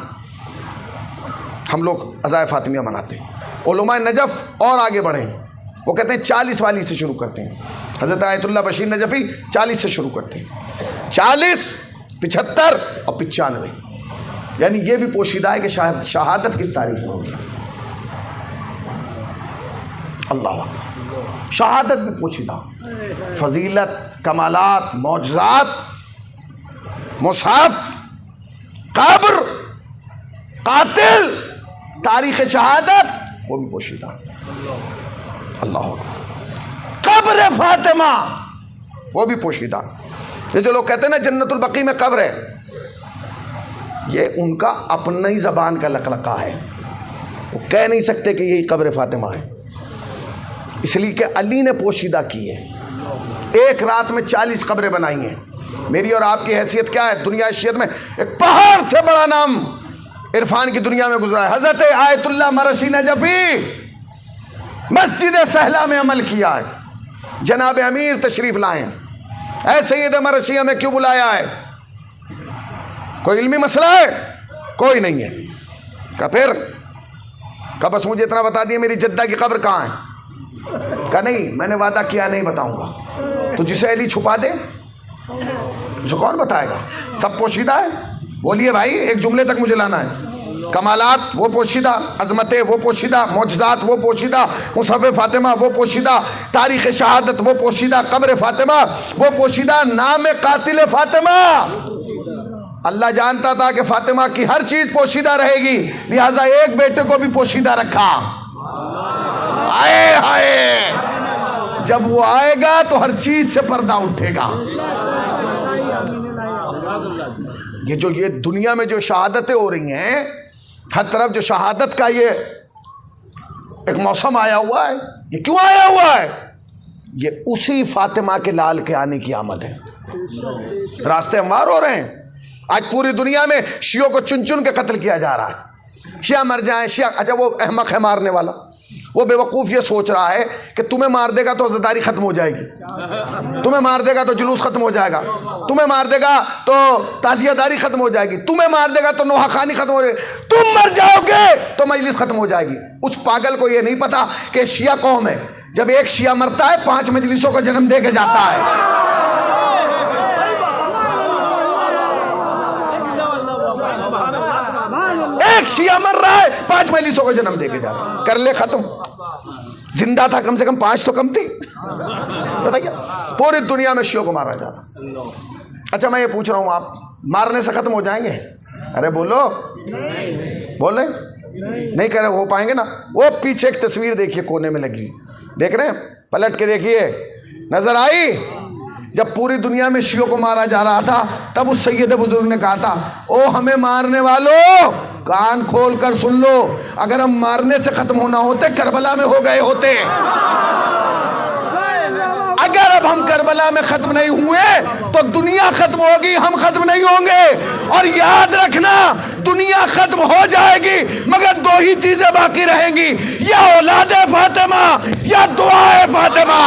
ہم لوگ عزائے فاطمیہ مناتے ہیں. علماء نجف اور آگے بڑھے, وہ کہتے ہیں 40 والی سے شروع کرتے ہیں. حضرت آیت اللہ بشیر نجفی 40 سے شروع کرتے ہیں. 40, 75 اور 95, یعنی یہ بھی پوشیدہ ہے کہ شہادت کس تاریخ میں ہوگی. اللہ شہادت بھی پوشیدہ. فضیلت, کمالات, معجزات, مصحف, قبر, قاتل, تاریخ شہادت وہ بھی پوشیدہ. اللہ قبر فاطمہ وہ بھی پوشیدہ. یہ جو لوگ کہتے ہیں نا جنت البقیع میں قبر ہے, یہ ان کا اپنا ہی زبان کا لقلقہ ہے. وہ کہہ نہیں سکتے کہ یہی قبر فاطمہ ہے, اس لیے کہ علی نے پوشیدہ کی ہے. ایک رات میں 40 قبریں بنائی ہیں. میری اور آپ کی حیثیت کیا ہے؟ دنیا شیعت میں ایک پہاڑ سے بڑا نام عرفان کی دنیا میں گزرا ہے. حضرت آیت اللہ مرشی نجفی مسجد سہلا میں عمل کیا ہے. جناب امیر تشریف لائیں, اے سید مرشی ہمیں کیوں بلایا ہے؟ کوئی علمی مسئلہ ہے؟ کوئی نہیں ہے. کہا پھر؟ کہا بس مجھے اتنا بتا دیے میری جدہ کی قبر کہاں ہے. کہا نہیں, میں نے وعدہ کیا نہیں بتاؤں گا. تو جسے علی چھپا دے جو کون بتائے گا؟ سب پوشیدہ ہے. بولیے بھائی, ایک جملے تک مجھے لانا ہے. کمالات وہ پوشیدہ, عظمتیں وہ پوشیدہ, معجزات وہ پوشیدہ, مصحف فاطمہ وہ پوشیدہ, تاریخ شہادت وہ پوشیدہ, قبر فاطمہ وہ پوشیدہ, نام قاتل فاطمہ. اللہ جانتا تھا کہ فاطمہ کی ہر چیز پوشیدہ رہے گی, لہذا ایک بیٹے کو بھی پوشیدہ رکھا. آئے ہائے, جب وہ آئے گا تو ہر چیز سے پردہ اٹھے گا. یہ دنیا میں جو شہادتیں ہو رہی ہیں, ہر طرف جو شہادت کا یہ ایک موسم آیا ہوا ہے, یہ کیوں آیا ہوا ہے؟ یہ اسی فاطمہ کے لال کے آنے کی آمد ہے. راستے ہموار ہو رہے ہیں. آج پوری دنیا میں شیعوں کو چن چن کے قتل کیا جا رہا ہے. شیعہ مر جائیں, شیعہ. اچھا وہ احمق ہے مارنے والا, وہ بے وقوف یہ سوچ رہا ہے کہ تمہیں مار دے گا تو عزاداری ختم ہو جائے گی, تمہیں مار دے گا تو جلوس ختم ہو جائے گا, تمہیں مار دے گا تو تعزیہ داری ختم ہو جائے گی, تمہیں مار دے گا تو نوحہ خانی ختم ہو جائے گی, تم مر جاؤ گے تو مجلس ختم ہو جائے گی. اس پاگل کو یہ نہیں پتا کہ شیعہ قوم ہے. جب ایک شیعہ مرتا ہے 5 مجلسوں کو جنم دے کے جاتا ہے. ایک شیعہ مر رہا ہے 5 مجلسوں کو جنم دے کے جا رہا ہے. کر لے ختم. زندہ تھا کم سے کم 5 تو کم تھی. بتائیے, پوری دنیا میں شیعوں کو مارا جا رہا. اچھا میں یہ پوچھ رہا ہوں, آپ مارنے سے ختم ہو جائیں گے؟ ارے بولو، بولے نہیں کرے ہو پائیں گے نا؟ وہ پیچھے ایک تصویر دیکھیے کونے میں لگی، دیکھ رہے ہیں؟ پلٹ کے دیکھیے، نظر آئی؟ جب پوری دنیا میں شیعوں کو مارا جا رہا تھا تب اس سید بزرگ نے کہا تھا او ہمیں مارنے والوں کان کھول کر سن لو، اگر ہم مارنے سے ختم ہونا ہوتے کربلا میں ہو گئے ہوتے، اگر اب ہم کربلا میں ختم نہیں ہوئے تو دنیا ختم ہوگی، ہم ختم نہیں ہوں گے۔ اور یاد رکھنا دنیا ختم ہو جائے گی مگر دو ہی چیزیں باقی رہیں گی، یا اولاد فاطمہ یا دعائے فاطمہ۔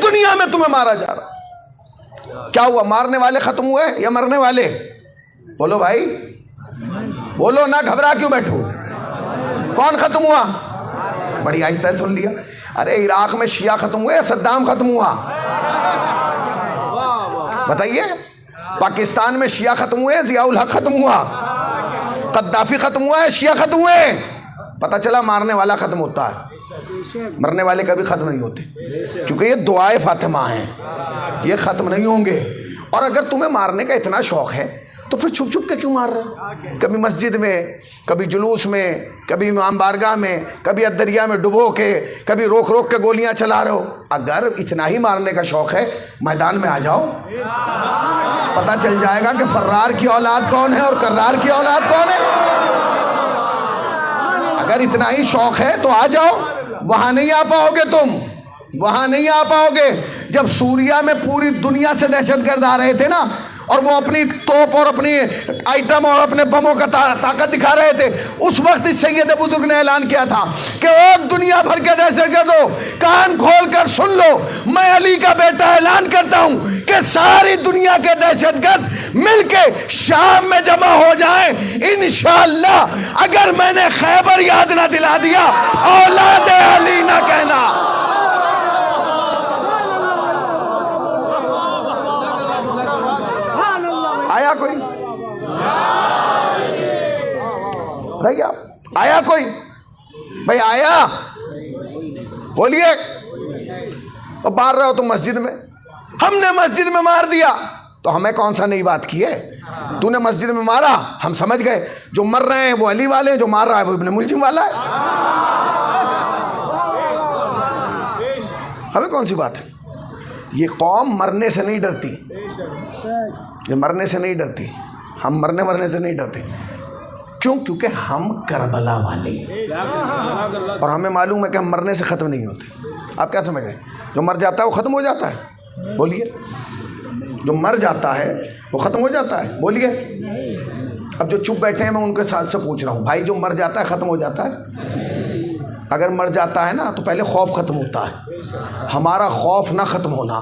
دنیا میں تمہیں مارا جا رہا، کیا ہوا؟ مارنے والے ختم ہوئے یا مرنے والے؟ بولو بھائی، بولو نہ، گھبرا کیوں بیٹھو؟ کون ختم ہوا؟ بڑی آہستہ سن لیا۔ ارے عراق میں شیعہ ختم ہوئے یا صدام ختم ہوا؟ بتائیے۔ پاکستان میں شیعہ ختم ہوئے، ضیاء الحق ختم ہوا، قذافی ختم ہوا ہے، شیعہ ختم ہوئے؟ پتہ چلا مارنے والا ختم ہوتا ہے، مرنے والے کبھی ختم نہیں ہوتے، کیونکہ یہ دعائے فاطمہ ہیں، یہ ختم نہیں ہوں گے۔ اور اگر تمہیں مارنے کا اتنا شوق ہے تو پھر چھپ چھپ کے کیوں مار رہے ہو؟ کبھی مسجد میں، کبھی جلوس میں، کبھی امام بارگاہ میں، کبھی دریا میں ڈبو کے، کبھی روک روک کے گولیاں چلا رہے ہو۔ اگر اتنا ہی مارنے کا شوق ہے میدان میں آ جاؤ، پتہ چل جائے گا کہ فرار کی اولاد کون ہے اور کرار کی اولاد کون ہے۔ اگر اتنا ہی شوق ہے تو آ جاؤ، وہاں نہیں آ پاؤ گے تم، وہاں نہیں آ پاؤ گے۔ جب سوریا میں پوری دنیا سے دہشت گرد آ رہے تھے نا، اور وہ اپنی توپ اور اپنی آئٹم اور اپنے بموں کا طاقت دکھا رہے تھے، اس وقت اس سید بزرگ نے اعلان کیا تھا کہ او دنیا بھر کے دہشت گردو کان کھول کر سن لو، میں علی کا بیٹا اعلان کرتا ہوں کہ ساری دنیا کے دہشت گرد مل کے شام میں جمع ہو جائیں انشاءاللہ۔ اگر میں نے خیبر یاد نہ دلا دیا اولاد علی نہ کہنا۔ آیا کوئی؟ بھیا آیا کوئی؟ بھائی آیا؟ بولیے۔ اور مار رہے ہو تم مسجد میں، ہم نے مسجد میں مار دیا تو ہمیں کون سا نئی بات کی ہے؟ تو نے مسجد میں مارا، ہم سمجھ گئے جو مر رہے ہیں وہ علی والے ہیں، جو مار رہا ہے وہ ابن ملجم والا ہے۔ ہمیں کون سی بات ہے؟ یہ قوم مرنے سے نہیں ڈرتی، یہ مرنے سے نہیں ڈرتی، ہم مرنے ورنے سے نہیں ڈرتے۔ کیوں؟ کیونکہ ہم کربلا والے ہیں اور ہمیں معلوم ہے کہ ہم مرنے سے ختم نہیں ہوتے۔ آپ کیا سمجھ رہے ہیں؟ جو مر جاتا ہے وہ ختم ہو جاتا ہے؟ بولیے۔ جو مر جاتا ہے وہ ختم ہو جاتا ہے؟ بولیے۔ اب جو چپ بیٹھے ہیں میں ان کے ساتھ سے پوچھ رہا ہوں، بھائی جو مر جاتا ہے ختم ہو جاتا ہے؟ اگر مر جاتا ہے نا تو پہلے خوف ختم ہوتا ہے، ہمارا خوف نہ ختم ہونا،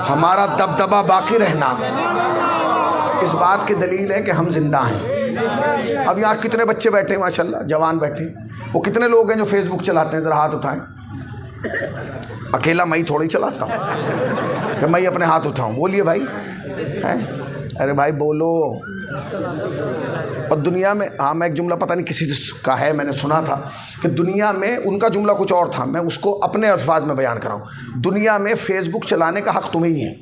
ہمارا دبدبہ باقی رہنا، اس بات کی دلیل ہے کہ ہم زندہ ہیں۔ اب یہاں کتنے بچے بیٹھے ہیں ماشاءاللہ، جوان بیٹھے ہیں، وہ کتنے لوگ ہیں جو فیس بک چلاتے ہیں؟ ذرا ہاتھ اٹھائیں۔ اکیلا میں ہی تھوڑی چلاتا ہوں کہ میں ہی اپنے ہاتھ اٹھاؤں؟ بولیے بھائی، ارے بھائی بولو۔ اور دنیا میں، ہاں میں ایک جملہ پتہ نہیں کسی سے کا ہے، میں نے سنا تھا کہ دنیا میں ان کا جملہ کچھ اور تھا، میں اس کو اپنے الفاظ میں بیان کراؤں۔ دنیا میں فیس بک چلانے کا حق تمہیں ہی ہے،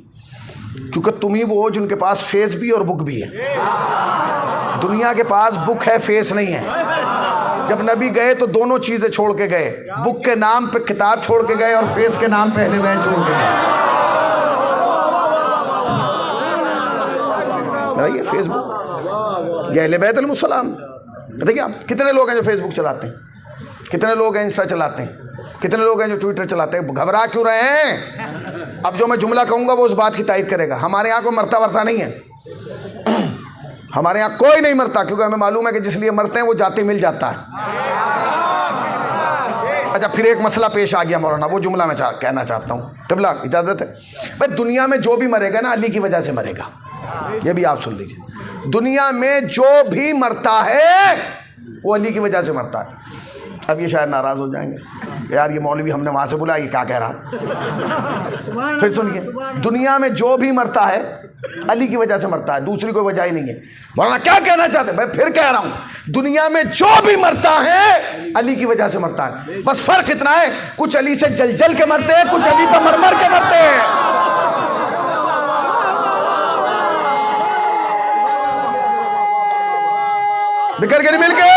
کیونکہ تم ہی وہ جن کے پاس فیس بھی اور بک بھی ہے۔ دنیا کے پاس بک ہے، فیس نہیں ہے۔ جب نبی گئے تو دونوں چیزیں چھوڑ کے گئے، بک کے نام پہ کتاب چھوڑ کے گئے اور فیس کے نام پہ اہل بیت چھوڑ کے گئے۔ یہ فیس بک، یہ اہل بیت علیہ السلام۔ دیکھیے آپ کتنے لوگ ہیں جو فیس بک چلاتے ہیں، کتنے لوگ ہیں انسٹا چلاتے ہیں، کتنے لوگ ہیں جو ٹویٹر چلاتے ہیں۔ گھبرا کیوں رہے ہیں؟ اب جو میں جملہ کہوں گا وہ اس بات کی تائید کرے گا۔ ہمارے یہاں کوئی مرتا ورتا نہیں ہے، ہمارے یہاں کوئی نہیں مرتا، کیونکہ ہمیں معلوم ہے کہ جس لیے مرتے ہیں وہ جاتے مل جاتا ہے۔ اچھا پھر ایک مسئلہ پیش آ گیا مولانا, وہ جملہ میں کہنا چاہتا ہوں, قبلہ اجازت ہے بھائی. دنیا میں جو بھی مرے گا نا علی کی وجہ سے مرے گا, یہ بھی آپ سن لیجیے. دنیا میں جو بھی مرتا ہے وہ علی کی وجہ سے مرتا ہے. اب یہ شاید ناراض ہو جائیں گے یار یہ مولوی ہم نے وہاں سے بلایا, یہ کیا کہہ رہا. پھر سنیے, دنیا میں جو بھی مرتا ہے علی کی وجہ سے مرتا ہے, دوسری کوئی وجہ ہی نہیں ہے. مولانا کیا کہنا چاہتے ہیں؟ میں پھر کہہ رہا ہوں, دنیا میں جو بھی مرتا ہے علی کی وجہ سے مرتا ہے. بس فرق اتنا ہے, کچھ علی سے جل جل کے مرتے ہیں, کچھ علی پہ مر مر کے مرتے ہیں. بکر کے نہیں مل کے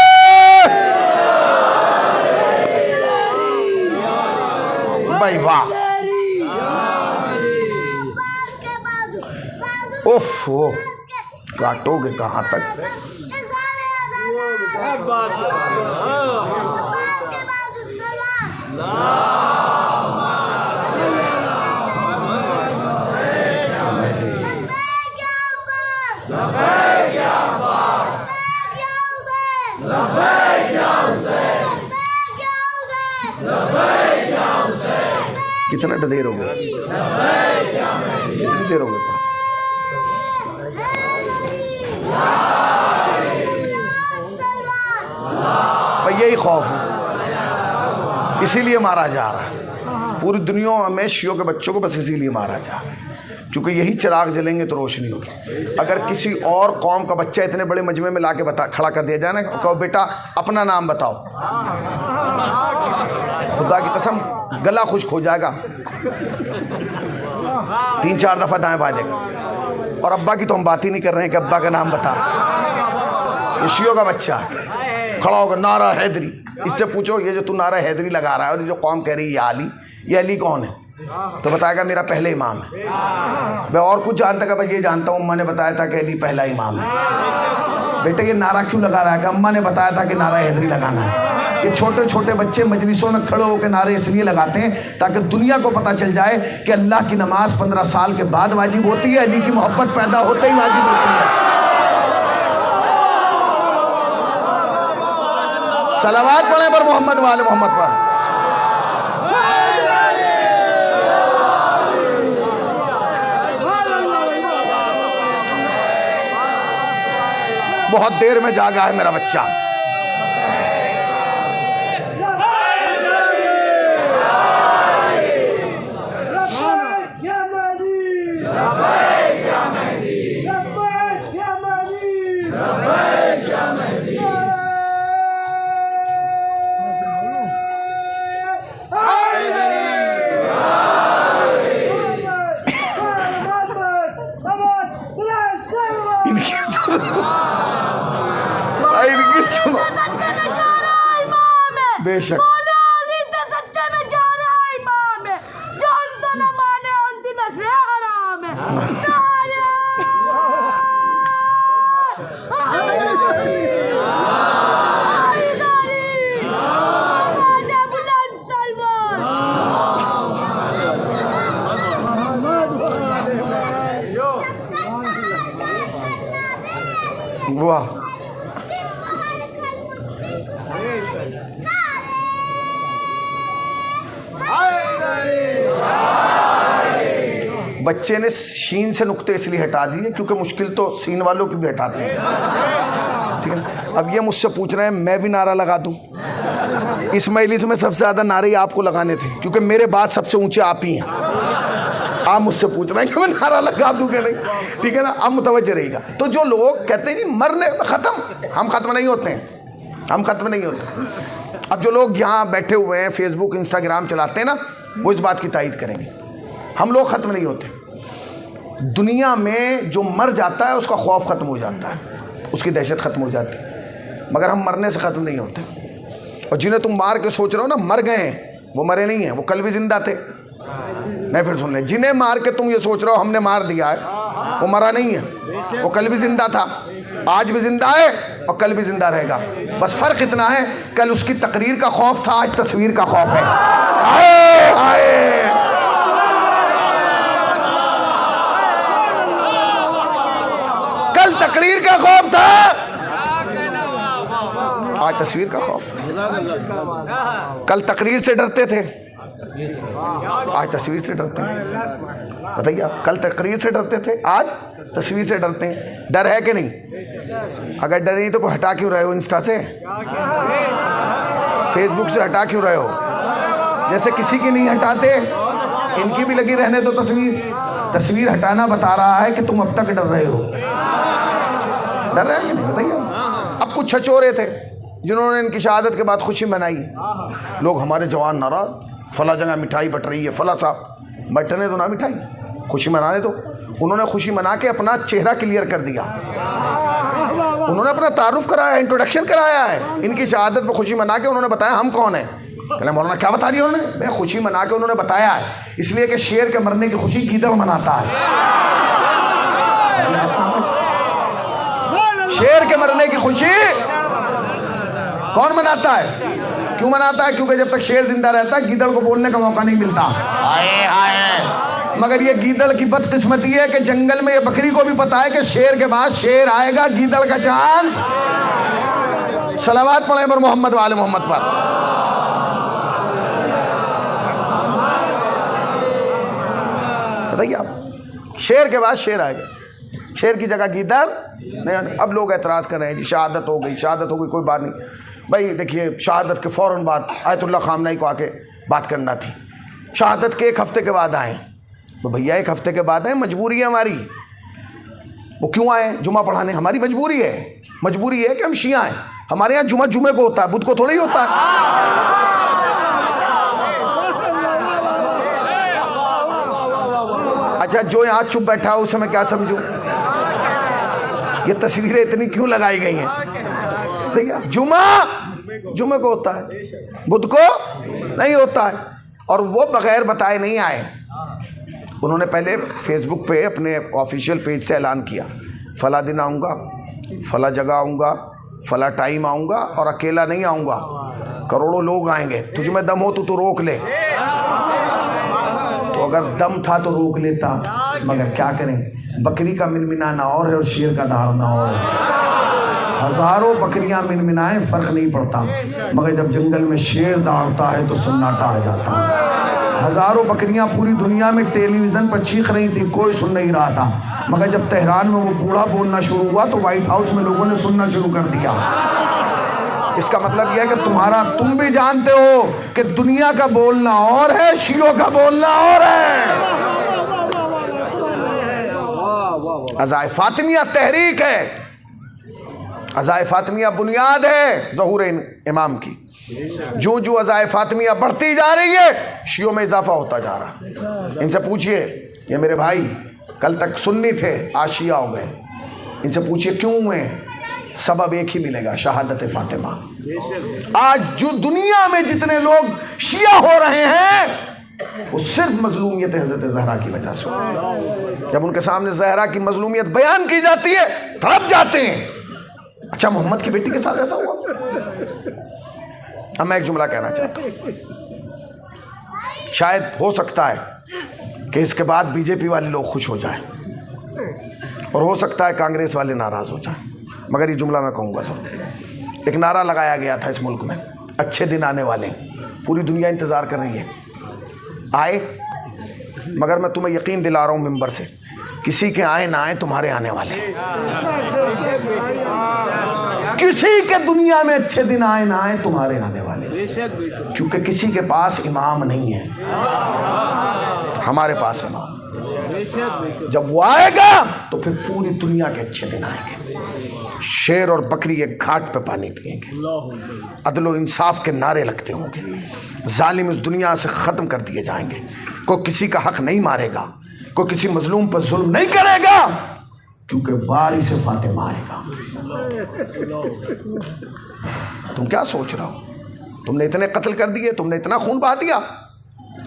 بھائی واہ. اوف کاٹو گے کہاں تک؟ کتنا دیر ہو گیا؟ کتنی دیر ہو گئی؟ یہی خوف ہے, اسی لیے مارا جا رہا ہے پوری دنیا میں. شیعوں کے بچوں کو بس اسی لیے مارا جا رہا ہے کیونکہ یہی چراغ جلیں گے تو روشنی ہوگی. اگر کسی اور قوم کا بچہ اتنے بڑے مجمع میں لا کے کھڑا کر دیا جائے نا, کہو بیٹا اپنا نام بتاؤ, خدا کی قسم گلا خشک ہو جائے گا, 3-4 دفعہ دائیں بھاجے گا. اور ابا کی تو ہم بات ہی نہیں کر رہے ہیں کہ ابا کا نام بتا. یہ شیعوں کا بچہ کھڑا ہوگا نعرہ حیدری, اس سے پوچھو یہ جو تو نعرہ حیدری لگا رہا ہے اور یہ جو قوم کہہ رہی ہے یہ علی کون ہے, تو بتائے گا میرا پہلے امام ہے. میں اور کچھ جانتا کہ بھائی یہ جانتا ہوں, اماں نے بتایا تھا کہ علی پہلا امام ہے. بیٹے یہ نعرہ کیوں لگا رہا ہے کہ اماں نے بتایا تھا کہ نعرہ حیدری لگانا ہے. یہ چھوٹے چھوٹے بچے مجلسوں میں کھڑے ہو کے نعرے اس لیے لگاتے ہیں تاکہ دنیا کو پتہ چل جائے کہ اللہ کی نماز 15 سال کے بعد واجب ہوتی ہے, علی کی محبت پیدا ہوتے ہی واجب ہوتی ہے. صلوات پڑھیں پر محمد وآل محمد پر. بہت دیر میں جاگا ہے میرا بچہ. بے شک واہ. بچے نے شین سے نقطے اس لیے ہٹا دیے کیونکہ مشکل تو سین والوں کی بھی ہٹاتے ہیں, ٹھیک ہے. اب یہ مجھ سے پوچھ رہے ہیں میں بھی نعرہ لگا دوں. اس مجلس میں سب سے زیادہ نعرے آپ کو لگانے تھے کیونکہ میرے بعد سب سے اونچے آپ ہی ہیں. آپ مجھ سے پوچھ رہے ہیں کہ میں نعرہ لگا دوں کہ نہیں, ٹھیک ہے نا. اب متوجہ رہے گا. تو جو لوگ کہتے ہیں نہیں مرنے ختم, ہم ختم نہیں ہوتے ہیں, ہم ختم نہیں ہوتے. اب جو لوگ یہاں بیٹھے ہوئے ہیں فیس بک انسٹاگرام چلاتے ہیں نا, وہ اس بات کی تائید کریں گے. ہم لوگ ختم نہیں ہوتے. دنیا میں جو مر جاتا ہے اس کا خوف ختم ہو جاتا ہے, اس کی دہشت ختم ہو جاتی ہے, مگر ہم مرنے سے ختم نہیں ہوتے. اور جنہیں تم مار کے سوچ رہے ہو نا مر گئے ہیں, وہ مرے نہیں ہیں, وہ کل بھی زندہ تھے. نہیں پھر سن لیں, جنہیں مار کے تم یہ سوچ رہے ہو ہم نے مار دیا ہے, وہ مرا نہیں ہے, وہ کل بھی زندہ تھا, آج بھی زندہ ہے اور کل بھی زندہ رہے گا. بس فرق اتنا ہے, کل اس کی تقریر کا خوف تھا, آج تصویر کا خوف ہے. آئے آئے کل تقریر کا خوف تھا, آج تصویر کا خوف. کل تقریر سے ڈرتے تھے, آج تصویر سے ڈرتے ہیں. بتائیے آپ, کل تقریر سے ڈرتے تھے, آج تصویر سے ڈرتے ہیں. ڈر ہے کہ نہیں؟ اگر ڈر نہیں تو کوئی ہٹا کیوں رہے ہو انسٹا سے, فیس بک سے ہٹا کیوں رہے ہو؟ جیسے کسی کی نہیں ہٹاتے, ان کی بھی لگی رہنے تو تصویر ہٹانا بتا رہا ہے کہ تم اب تک ڈر رہے ہو. ڈر رہے ہیں کہ نہیں؟ بتائیے. اب کچھ چھچورے تھے جنہوں نے ان کی شہادت کے بعد خوشی منائی. لوگ ہمارے جوان ناراض, فلاں جگہ مٹھائی بٹ رہی ہے, فلاں صاحب بٹنے تو نہ مٹھائی, خوشی منانے دو. انہوں نے خوشی منا کے اپنا چہرہ کلیئر کر دیا, انہوں نے اپنا تعارف کرایا, انٹروڈکشن کرایا ہے. ان کی شہادت پہ خوشی منا کے انہوں نے بتایا ہم کون ہیں. کہ مولانا کیا بتا دیا انہوں نے؟ بھائی خوشی منا کے انہوں نے بتایا ہے, اس لیے کہ شیر کے مرنے کی خوشی گیدڑ مناتا ہے. شیر کے مرنے کی خوشی کون مناتا ہے؟ کیوں مناتا ہے؟ کیونکہ جب تک شیر زندہ رہتا ہے گیدڑ کو بولنے کا موقع نہیں ملتا. مگر یہ گیدڑ کی بدقسمتی ہے کہ جنگل میں یہ بکری کو بھی پتا ہے کہ شیر کے بعد شیر آئے گا, گیدڑ کا چانس. صلوات پڑھیں پر محمد وآل محمد پر. بتائیے آپ, شیر کے بعد شیر آئے گا, شیر کی جگہ گیدڑ نہیں. اب لوگ اعتراض کر رہے ہیں جی شہادت ہو گئی, شہادت ہو گئی, کوئی بات نہیں. بھائی دیکھیے, شہادت کے فوراً بعد آیت اللہ خامنہئی کو آ کے بات کرنا تھی. شہادت کے 1 ہفتے کے بعد آئیں تو بھیا 1 ہفتے کے بعد آئیں, مجبوری ہے ہماری. وہ کیوں آئیں؟ جمعہ پڑھانے. ہماری مجبوری ہے, مجبوری ہے کہ ہم شیعہ ہیں. ہمارے یہاں جمعہ جمعے کو ہوتا ہے, بدھ کو تھوڑا ہی ہوتا ہے. اچھا جو یہاں چپ بیٹھا ہو اسے میں کیا سمجھوں؟ یہ تصویریں اتنی کیوں لگائی گئی ہیں؟ جمعہ جمعے کو ہوتا ہے, بدھ کو نہیں ہوتا ہے. اور وہ بغیر بتائے نہیں آئے. انہوں نے پہلے فیس بک پہ اپنے آفیشیل پیج سے اعلان کیا, فلاں دن آؤں گا, فلاں جگہ آؤں گا, فلاں ٹائم آؤں گا, اور اکیلا نہیں آؤں گا, کروڑوں لوگ آئیں گے. تجھ میں دم ہو تو روک لے. تو اگر دم تھا تو روک لیتا, مگر کیا کریں, بکری کا منمنانا اور ہے اور شیر کا دہاڑنا اور ہے. ہزاروں بکریاں منمنائیں فرق نہیں پڑتا, مگر جب جنگل میں شیر دہاڑتا ہے تو سناٹا آ جاتا ہے. ہزاروں بکریاں پوری دنیا میں ٹیلی ویژن پر چیخ رہی تھی, کوئی سن نہیں رہا تھا, مگر جب تہران میں وہ بوڑھا بولنا شروع ہوا تو وائٹ ہاؤس میں لوگوں نے سننا شروع کر دیا. اس کا مطلب یہ ہے کہ تم بھی جانتے ہو کہ دنیا کا بولنا اور ہے, شیعوں کا بولنا اور ہے. عزائے فاطمیہ تحریک ہے, عزائے فاطمیہ بنیاد ہے ظہور امام کی. جو جو عزائے فاطمیہ بڑھتی جا رہی ہے, شیعوں میں اضافہ ہوتا جا رہا. ان سے پوچھئے, یہ میرے بھائی کل تک سنی تھے, آج شیعہ ہو گئے. ان سے پوچھئے کیوں ہوئے؟ سبب ایک ہی ملے گا, شہادت فاطمہ. آج جو دنیا میں جتنے لوگ شیعہ ہو رہے ہیں وہ صرف مظلومیت حضرت زہرا کی وجہ سے. جب ان کے سامنے زہرا کی مظلومیت بیان کی جاتی ہے تڑپ جاتے ہیں. اچھا محمد کی بیٹی کے ساتھ ایسا ہوا؟ اب میں ایک جملہ کہنا چاہتا ہوں, شاید ہو سکتا ہے کہ اس کے بعد بی جے پی والے لوگ خوش ہو جائیں, اور ہو سکتا ہے کانگریس والے ناراض ہو جائیں, مگر یہ جملہ میں کہوں گا ضرور. ایک نعرہ لگایا گیا تھا اس ملک میں, اچھے دن آنے والے ہیں, پوری دنیا انتظار کر رہی ہے, آئے. مگر میں تمہیں یقین دلا رہا ہوں ممبر سے, کسی کے آئے نہ آئے تمہارے آنے والے. کسی کے دنیا میں اچھے دن آئے نہ آئے تمہارے آنے والے, کیونکہ کسی کے پاس امام نہیں ہے, ہمارے پاس امام. جب وہ آئے گا تو پھر پوری دنیا کے اچھے دن آئیں گے. شیر اور بکری ایک گھاٹ پہ پانی پئیں گے, عدل و انصاف کے نعرے لگتے ہوں گے, ظالم اس دنیا سے ختم کر دیے جائیں گے. کوئی کسی کا حق نہیں مارے گا, کوئی کسی مظلوم پر ظلم نہیں کرے گا, کیونکہ وارث فاطمہ آئے گا. تم کیا سوچ رہے ہو؟ تم نے اتنے قتل کر دیے, تم نے اتنا خون بہا دیا.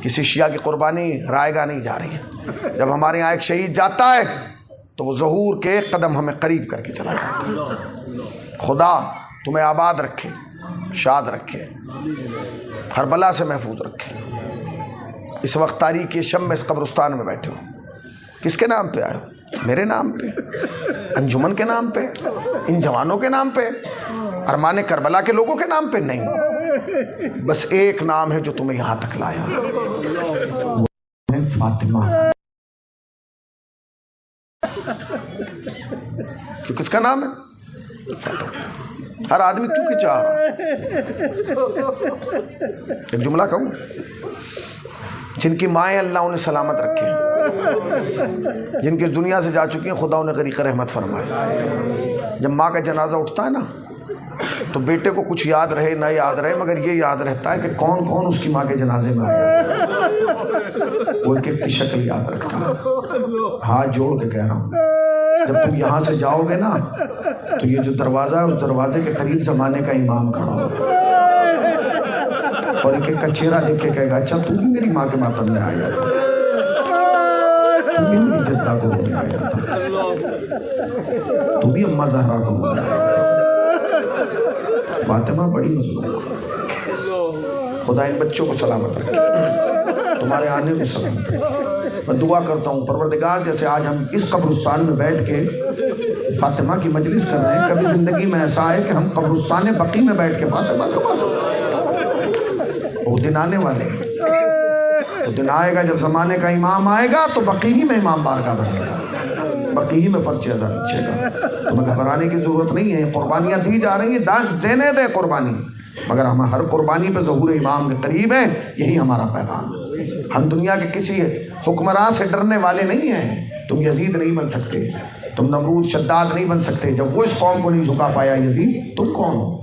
کسی شیعہ کی قربانی رائے گاہ نہیں جا رہی ہے. جب ہمارے یہاں ایک شہید جاتا ہے تو وہ ظہور کے ایک قدم ہمیں قریب کر کے چلا جاتا ہے. خدا تمہیں آباد رکھے, شاد رکھے, ہر بلا سے محفوظ رکھے. اس وقت تاریکی شب میں اس قبرستان میں بیٹھے ہو, کس کے نام پہ آئے ہو؟ میرے نام پہ, انجمن کے نام پہ, ان جوانوں کے نام پہ. ارمان کربلا کے لوگوں کے نام پہ نہیں، بس ایک نام ہے جو تمہیں یہاں تک لایا، وہ ہے فاطمہ، جو کس کا نام ہے؟ ہر آدمی کیوں کہ چاہ رہا؟ ایک جملہ کہوں، جن کی مائیں اللہ انہیں سلامت رکھے، جن کی اس دنیا سے جا چکی ہیں خدا انہیں غریق رحمت فرمائے۔ جب ماں کا جنازہ اٹھتا ہے نا تو بیٹے کو کچھ یاد رہے نہ یاد رہے، مگر یہ یاد رہتا ہے کہ کون کون اس کی ماں کے جنازے میں آیا، وہ ایک ایک کی شکل یاد رکھتا ہے۔ ہاتھ جوڑ کے کہہ رہا ہوں، جب تم یہاں سے جاؤ گے نا تو یہ جو دروازہ ہے اس دروازے کے قریب زمانے کا امام کھڑا ہوگا اور ایک ایک کا چہرہ دیکھ کے کہے گا اچھا تو بھی میری ماں کے ماتم میں آیا تھا، تو بھی میری جدہ کو رونے آیا تھا، تو بھی اماں زہرا کو رونے آیا تھا۔ فاطمہ بڑی مظلوم، خدا ان بچوں کو سلامت رکھے، تمہارے آنے کو سلامت رکھے۔ میں دعا کرتا ہوں پروردگار جیسے آج ہم اس قبرستان میں بیٹھ کے فاطمہ کی مجلس کر رہے ہیں، کبھی زندگی میں ایسا آئے کہ ہم قبرستان بقی میں بیٹھ کے فاطمہ وہ دن آنے والے ہیں، وہ دن آئے گا جب زمانے کا امام آئے گا تو بقی ہی میں امام بارگاہ بنے گا، بقی ہی میں فرش ادا بچے گا۔ تمہیں گھبرانے کی ضرورت نہیں ہے، قربانیاں دی جا رہی ہیں، دینے دے قربانی، مگر ہم ہر قربانی پہ ظہور امام کے قریب ہیں، یہی ہمارا پیغام ہے۔ ہم دنیا کے کسی حکمران سے ڈرنے والے نہیں ہیں، تم یزید نہیں بن سکتے، تم نمرود شداد نہیں بن سکتے، جب وہ اس قوم کو نہیں جھکا پایا یزید، تم کون ہو؟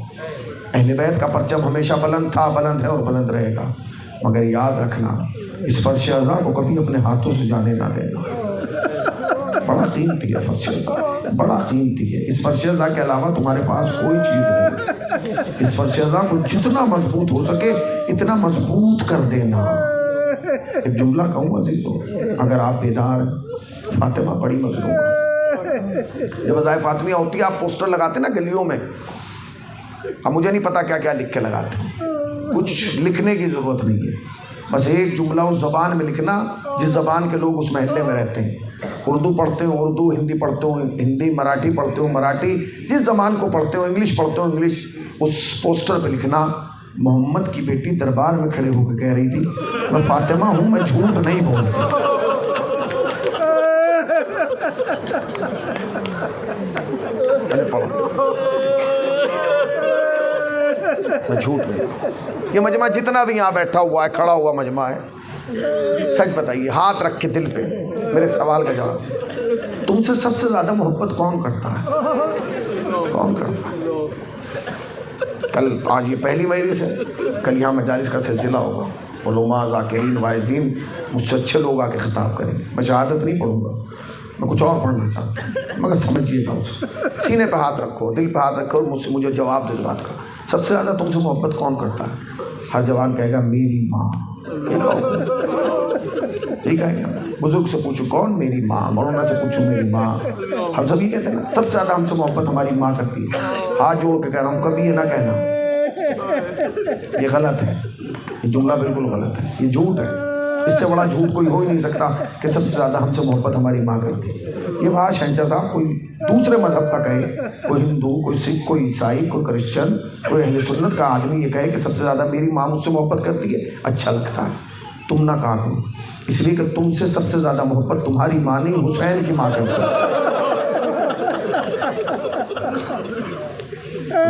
اہل بیت کا پرچم ہمیشہ بلند تھا، بلند ہے اور بلند رہے گا، مگر یاد رکھنا اس فرش اعضا کو کبھی اپنے ہاتھوں سے جانے نہ دینا، بڑا قیمتی ہے فرش اعضا، بڑا قیمتی ہے۔ اس فرش اعضا کے علاوہ تمہارے پاس کوئی چیز نہیں، اس فرش اعضا کو جتنا مضبوط ہو سکے اتنا مضبوط کر دینا۔ ایک جملہ کہوں عزیزو، اگر آپ بیدار ہیں، فاطمہ بڑی مظلوم ہے۔ جب ازائے فاطمیہ ہوتی ہے آپ پوسٹر لگاتے نا گلیوں میں، اب مجھے نہیں پتا کیا کیا لکھ کے لگاتے ہیں، کچھ لکھنے کی ضرورت نہیں ہے، بس ایک جملہ اس زبان میں لکھنا جس زبان کے لوگ اس محلے میں رہتے ہیں، اردو پڑھتے ہو اردو، ہندی پڑھتے ہو ہندی، مراٹھی پڑھتے ہو مراٹھی، جس زبان کو پڑھتے ہو، انگلش پڑھتے ہو انگلش، اس پوسٹر پہ لکھنا محمد کی بیٹی دربار میں کھڑے ہو کے کہہ رہی تھی میں فاطمہ ہوں، میں جھوٹ نہیں بولتی۔ میں جھوٹ نہیں، یہ مجمع جتنا بھی یہاں بیٹھا ہوا ہے، کھڑا ہوا مجمع ہے، سچ بتائیے ہاتھ رکھ کے دل پہ، میرے سوال کا جواب، تم سے سب سے زیادہ محبت کون کرتا ہے؟ کون کرتا ہے؟ کل آج یہ پہلی مجلس ہے، کل یہاں مجالس کا سلسلہ ہوگا، علماء، ذاکرین، واعظین مجھ سے اچھے لوگ آ کے خطاب کریں گے، میں شہادت نہیں پڑھوں گا، میں کچھ اور پڑھنا چاہتا ہوں، مگر سمجھیے گا اسے، سینے پہ ہاتھ رکھو، دل پہ ہاتھ رکھو، اور مجھے جواب دے بات کا، سب سے زیادہ تم سے محبت کون کرتا ہے؟ ہر جوان کہے گا میری ماں، ٹھیک ہے، بزرگ سے پوچھو کون؟ میری ماں، مولانا سے پوچھو میری ماں، ہم سبھی کہتے ہیں نا سب سے زیادہ ہم سے محبت ہماری ماں کرتی ہے۔ ہاتھ جوڑ کے کہہ رہا ہوں کبھی یہ نہ کہنا، یہ غلط ہے، یہ جملہ بالکل غلط ہے، یہ جھوٹ ہے، اس سے بڑا جھوٹ کوئی ہو ہی نہیں سکتا کہ سب سے زیادہ ہم سے محبت ہماری ماں کرتی ہے۔ یہ بات شہنشاہ صاحب کوئی دوسرے مذہب کا کہے، کوئی ہندو، کوئی سکھ، کوئی عیسائی، کوئی کرسچن، کوئی اہل سنت کا آدمی یہ کہے کہ سب سے زیادہ میری ماں مجھ سے محبت کرتی ہے، اچھا لگتا ہے، تم نہ کہا کرو، اس لیے کہ تم سے سب سے زیادہ محبت تمہاری ماں نہیں حسین کی ماں کرتی ہے۔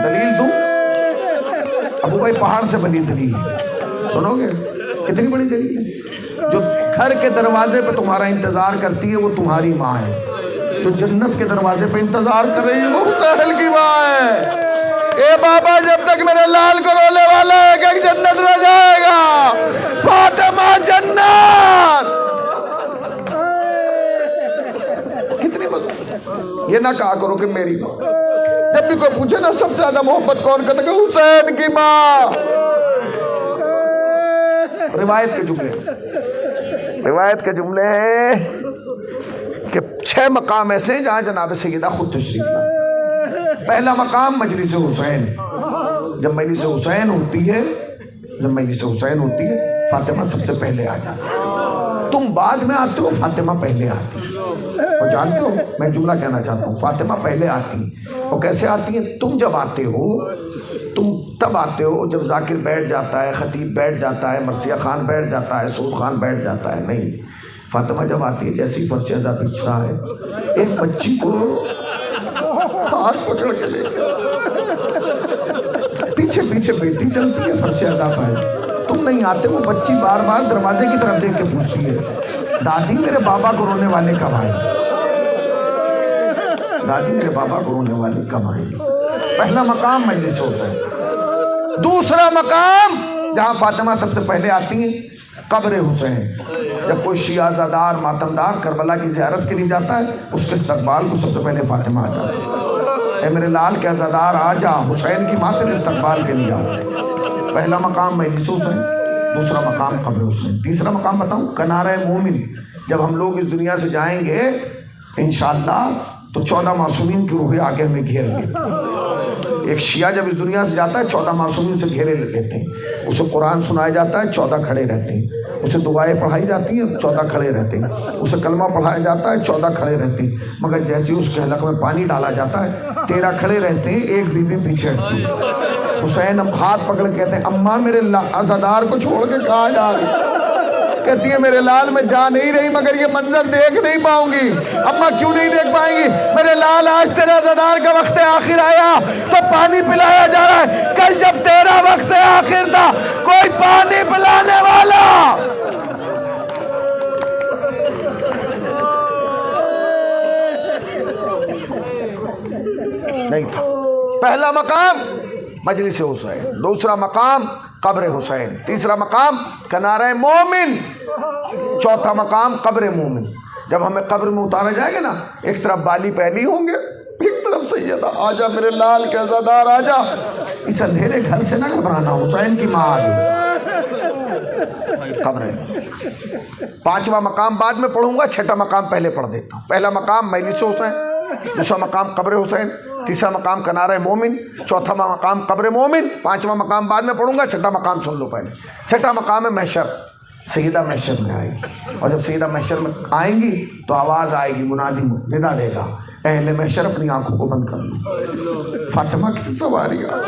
دلیل دوں؟ ابو بھائی پہاڑ سے بنی دلیل، سنو گے کتنی بڑی دلیل ہے؟ جو گھر کے دروازے پہ تمہارا انتظار کرتی ہے وہ تمہاری ماں ہے، جو جنت کے دروازے پہ انتظار کر رہی ہے وہ حسین کی ماں ہے۔ اے بابا جب تک میرے لال کو رونے والا ہے کہ جنت رہ جائے گا، فاطمہ جنت۔ کتنی مطلب یہ نہ کہا کرو کہ میری ماں، جب بھی کوئی پوچھے نا سب سے زیادہ محبت کون کرتا ہے، حسین کی ماں۔ روایت کے جملے ہیں کہ 6 مقام ایسے ہیں جہاں جناب سیدہ خود تشریف لاتے۔ پہلا مقام مجلس حسین، جب مجلس حسین ہوتی ہے فاطمہ سب سے پہلے آ جاتی ہے، تم بعد میں آتے ہو، فاطمہ پہلے آتی ہے، اور جانتے ہو میں جملہ کہنا چاہتا ہوں، فاطمہ پہلے آتی ہیں، اور کیسے آتی ہیں؟ تم جب آتے ہو تم تب آتے ہو جب ذاکر بیٹھ جاتا ہے، خطیب بیٹھ جاتا ہے، مرثیہ خان بیٹھ جاتا ہے، سوز خان بیٹھ جاتا ہے، نہیں، فاطمہ جب آتی ہے جیسے ہی فرش ازا بچھ رہا ہے، ایک بچی کو ہاتھ پکڑ کے لے پیچھے پیچھے بیٹی چلتی ہے فرش ازا پہ، تم نہیں آتے، وہ بچی بار بار دروازے کی طرف دیکھ کے پوچھتی ہے دادی میرے بابا کو رونے والے کب آئے، دادی میرے بابا کو رونے والے کب آئے۔ پہلا مقام مجلس حسین۔ دوسرا مقام جہاں فاطمہ سب سے پہلے آتی ہیں، قبر حسین۔ جب کوئی شیعہ زادار ماتمدار کربلا کی زیارت کے لیے جاتا ہے، اس کے استقبال کو سب سے پہلے فاطمہ آ جاتی ہے، اے میرے لال کے عزادار آ جا، حسین کی ماں تیرے استقبال کے لیے آتی ہے۔ پہلا مقام مجلس حسین، دوسرا مقام قبر حسین۔ تیسرا مقام بتاؤں، کنارہ مومن۔ جب ہم لوگ اس دنیا سے جائیں گے انشاءاللہ تو 14 معصومین کی روحیں آگے ہمیں گھیر لیتی۔ ایک شیعہ جب اس دنیا سے جاتا ہے 14 معصومین سے گھیرے لیتے ہیں، اسے قرآن سنایا جاتا ہے 14 کھڑے رہتے ہیں، اسے دعائیں پڑھائی جاتی ہیں 14 کھڑے رہتے ہیں، اسے کلمہ پڑھایا جاتا ہے 14 کھڑے رہتے ہیں، مگر جیسے اس کے حلق میں پانی ڈالا جاتا ہے 13 کھڑے رہتے ہیں، ایک بی بی پیچھے ہٹتی ہے۔ حسین اب ہاتھ پکڑ کے کہتے ہیں اماں میرے عزادار کو چھوڑ کے کہاں جا رہی؟ کہتی ہے میرے لال میں جا نہیں رہی مگر یہ منظر دیکھ نہیں پاؤں گی۔ اماں کیوں نہیں دیکھ پائیں گی؟ میرے لال آج تیرا عزادار کا وقت آخر آیا تو پانی پلایا جا رہا ہے، کل جب تیرا وقت آخر تھا کوئی پانی پلانے والا نہیں تھا۔ پہلا مقام مجلس حسین، دوسرا مقام قبر حسین، تیسرا مقام کنارہ مومن، چوتھا مقام قبر مومن۔ جب ہمیں قبر میں اتارا جائے گا نا، ایک طرف بالی پہلی ہوں گے، ایک طرف سیدہ آجا میرے لال کے عزادار آجا۔ اس اندھیرے گھر سے نہ گھبرانا، حسین کی ماں آ گئی قبر۔ پانچواں مقام بعد میں پڑھوں گا، چھٹا مقام پہلے پڑھ دیتا ہوں۔ پہلا مقام مجلس حسین، دوسرا مقام قبر حسین، تیسرا مقام کنارہ مومن، چوتھا مقام قبر مومن، پانچواں مقام بعد میں پڑھوں گا، چھٹا مقام سن لو پہلے۔ چھٹا مقام ہے محشر، سیدہ محشر میں آئے گی، اور جب سیدہ محشر میں آئیں گی تو آواز آئے گی، منادی ندا دے گا، اہل محشر اپنی آنکھوں کو بند کر لو۔ فاطمہ کی سواریاں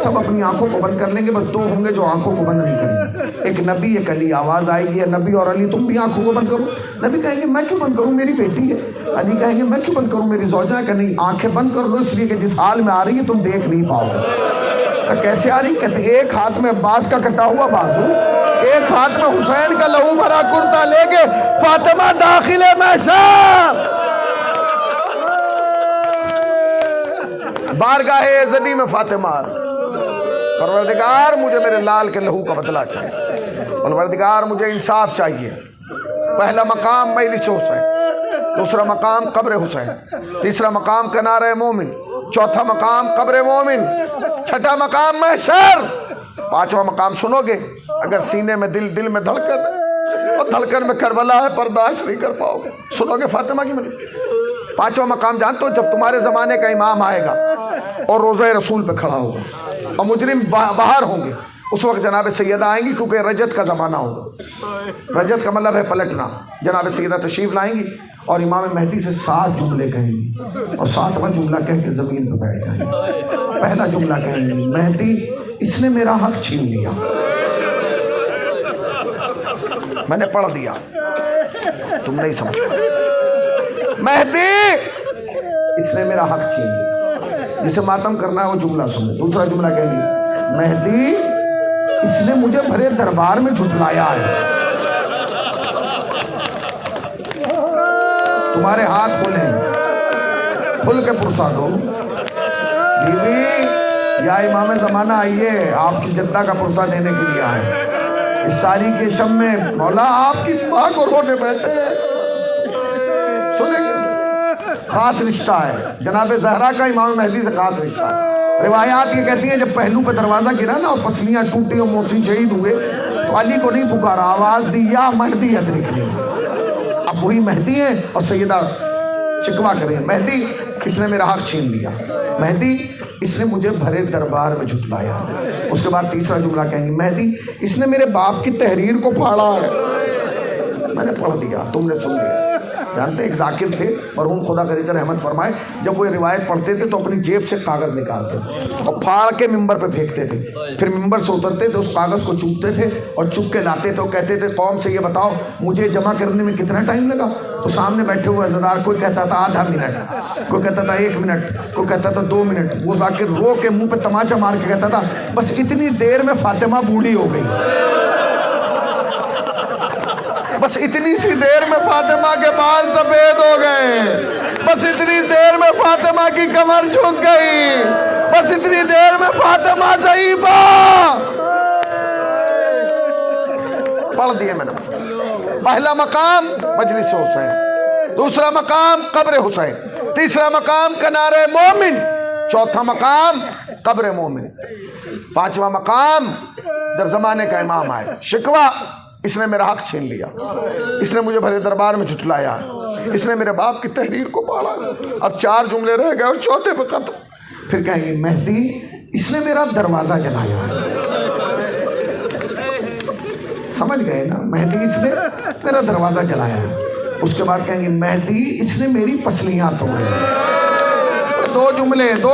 سب اپنی آنکھوں کو بند کر لیں گے، بس دو ہوں گے جو آنکھوں کو بند نہیں کریں گے، ایک نبی ایک علی۔ آواز آئے گی نبی اور علی تم بھی آنکھوں کو بند کرو۔ نبی کہیں گے میں کیوں بند کروں، میری بیٹی ہے۔ علی کہیں گے میں کیوں بند کروں، میری زوجہ ہے۔ کہ نہیں، آنکھیں بند کر لو اس لیے کہ جس حال میں آ رہی ہے تم دیکھ نہیں پاؤ گے۔ کیسے آ رہی؟ کہتے ایک ہاتھ میں عباس کا کٹا ہوا بازو، ایک ہاتھ میں حسین کا لہو بھرا کرتا لے کے فاطمہ داخل محشر، بارگاہ عزتی میں فاطمہ، پروردگار مجھے میرے لال کے لہو کا بدلہ چاہیے، پروردگار مجھے انصاف چاہیے۔ پہلا مقام مجلس حسین، دوسرا مقام قبر حسین، تیسرا مقام کنارہ مومن، چوتھا مقام قبر مومن، چھٹا مقام محشر، پانچواں مقام سنو گے اگر سینے میں دل میں دھڑکن، اور دھڑکن میں کربلا ہے برداشت نہیں کر پاؤ گے، سنو گے فاطمہ کی ملی۔ پانچواں مقام جانتے ہو، جب تمہارے زمانے کا امام آئے گا اور روضہ رسول پہ کھڑا ہوگا اور مجرم باہر ہوں گے، اس وقت جناب سیدہ آئیں گی، کیونکہ رجت کا زمانہ ہوگا۔ رجت کا مطلب ہے پلٹنا۔ جناب سیدہ تشریف لائیں گی اور امام مہدی سے 7 جملے کہیں گی، اور 7واں جملہ کہہ کے زمین پہ بیٹھ جائیں گی۔ پہلا جملہ کہیں گی مہدی اس نے میرا حق چھین لیا، میں نے پڑھ دیا، تم نہیں سمجھ پائے۔ مہدی اس نے میرا حق چھین لیا، جسے ماتم کرنا ہے وہ جملہ سنے۔ دوسرا جملہ کہیں گی مہدی اس نے مجھے بھرے دربار میں جھٹلایا ہے، تمہارے ہاتھ کھولیں، کھل کے پرسا دو۔ بیوی یا امام زمانہ آئیے، آپ کی جدہ کا پرسا دینے کے لیے آئے اس تاریخ کے شب میں، مولا آپ کی ماں کو رونے بیٹھے۔ سنیں گے، خاص رشتہ ہے جناب زہرا کا امام مہدی سے، خاص رشتہ ہے۔ روایات یہ کہتی ہیں جب پہلو پہ دروازہ گرا نا اور پسلیاں ٹوٹی اور محسن شہید ہوئے تو علی کو نہیں پکارا، آواز دی یا مہدی ادرکنی۔ اب وہی مہدی ہیں اور سیدہ شکوہ کریں، مہدی اس نے میرا حق چھین لیا، مہدی اس نے مجھے بھرے دربار میں جھٹلایا۔ اس کے بعد تیسرا جملہ کہیں گی مہدی اس نے میرے باپ کی تحریر کو پھاڑا ہے، میں نے پڑھ دیا، تم نے سن لیا۔ جانتے ایک ذاکر تھے مرحوم خدا کرے رحمت فرمائے، جب وہ روایت پڑھتے تھے تو اپنی جیب سے کاغذ نکالتے اور پھاڑ کے ممبر پہ پھینکتے تھے، پھر ممبر سے اترتے تھے، اس کاغذ کو چومتے تھے اور چپ کے لاتے تھے اور کہتے تھے قوم سے یہ بتاؤ مجھے جمع کرنے میں کتنا ٹائم لگا؟ تو سامنے بیٹھے ہوئے عزادار کوئی کہتا تھا آدھا منٹ، کوئی کہتا تھا 1 منٹ، کوئی کہتا تھا 2 منٹ، وہ ذاکر رو کے منہ پہ تماچا مار کے کہتا تھا بس اتنی دیر میں فاطمہ بوڑھی ہو گئی، بس اتنی سی دیر میں فاطمہ کے بال سفید ہو گئے، بس اتنی دیر میں فاطمہ کی کمر جھک گئی، بس اتنی دیر میں فاطمہ ضعیفہ۔ پڑھ دیے میں نے بس۔ پہلا مقام مجلس حسین، دوسرا مقام قبر حسین، تیسرا مقام کنار مومن، چوتھا مقام قبر مومن، پانچواں مقام جب زمانے کا امام آئے، شکوہ اس نے میرا حق چھین لیا، اس نے مجھے بھرے دربار میں جھٹلایا، اس نے میرے باپ کی تحریر کو پاڑا، اب 4 جملے رہ گئے اور چوتھے پہ ختم۔ پھر کہیں گے مہدی اس نے میرا دروازہ جلایا ہے، سمجھ گئے نا، مہدی اس نے میرا دروازہ جلایا ہے۔ اس کے بعد کہیں گے مہدی اس نے میری پسلیاں توڑی۔ 2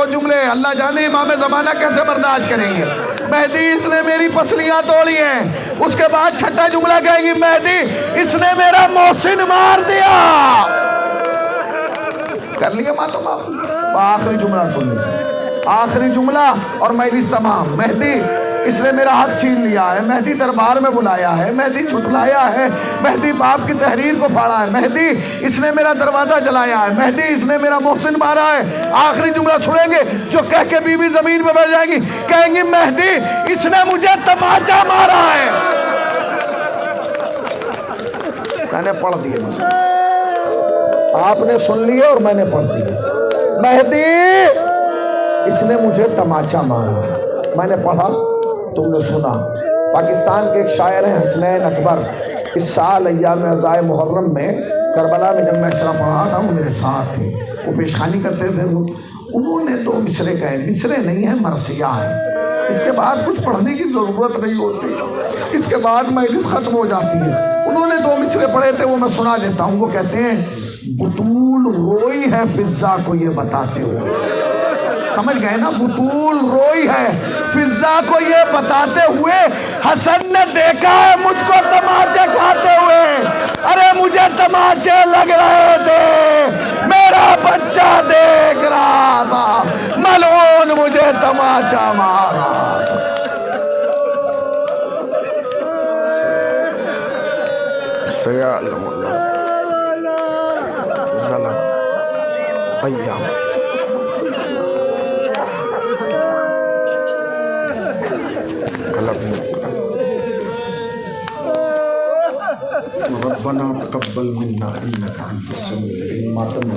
جملے اللہ جانے امام زمانہ کیسے برداشت کریں گے۔ مہدی اس نے میری پسلیاں توڑی ہیں، اس کے بعد چھٹا جملہ کہیں گی مہدی اس نے میرا محسن مار دیا۔ کر لیا ماتم آپ، آخری جملہ سن لیا، آخری جملہ اور مجلس تمام۔ مہدی اس نے میرا حق چھین لیا ہے، مہدی دربار میں بلایا ہے، مہدی چھٹلایا ہے، مہدی باپ کی تحریر کو پھاڑا ہے، مہدی اس نے میرا دروازہ جلایا ہے، مہدی اس نے میرا محسن مارا ہے۔ آخری جملہ سنیں گے جو کہہ کے بی بی زمین پہ بیٹھ جائیں گی، کہیں گی مہدی اس نے مجھے تماچا مارا ہے۔ میں نے پڑھ دیے، آپ نے سن لیے اور میں نے پڑھ دیے۔ مہدی اس نے مجھے تماچا مارا ہے، میں نے پڑھا تم نے سنا۔ پاکستان کے ایک شاعر ہیں حسنین اکبر، اس سال ایام عزائے محرم میں کربلا میں جب میں سرا پڑھا تھا وہ میرے ساتھ تھے، وہ پیشخانی کرتے تھے، انہوں نے 2 مصرے کہے، مصرے نہیں ہیں مرثیہ ہیں، اس کے بعد کچھ پڑھنے کی ضرورت نہیں ہوتی، اس کے بعد مجلس ختم ہو جاتی ہے۔ انہوں نے 2 مصرے پڑھے تھے، وہ میں سنا دیتا ہوں۔ وہ کہتے ہیں بطول روئی ہے فضا کو یہ بتاتے ہوئے، سمجھ گئے نا، بطول روئی ہے فضا کو یہ بتاتے ہوئے، حسن نے دیکھا ہے مجھ کو تماچے کھاتے ہوئے، ارے مجھے تماچے لگ رہے تھے، میرا بچہ دیکھ رہا تھا، ملعون مجھے تماچا مارا۔ سیعلم اللہ ظلم ایام ربنا تقبل منا انك انت السميع العليم۔ ماتم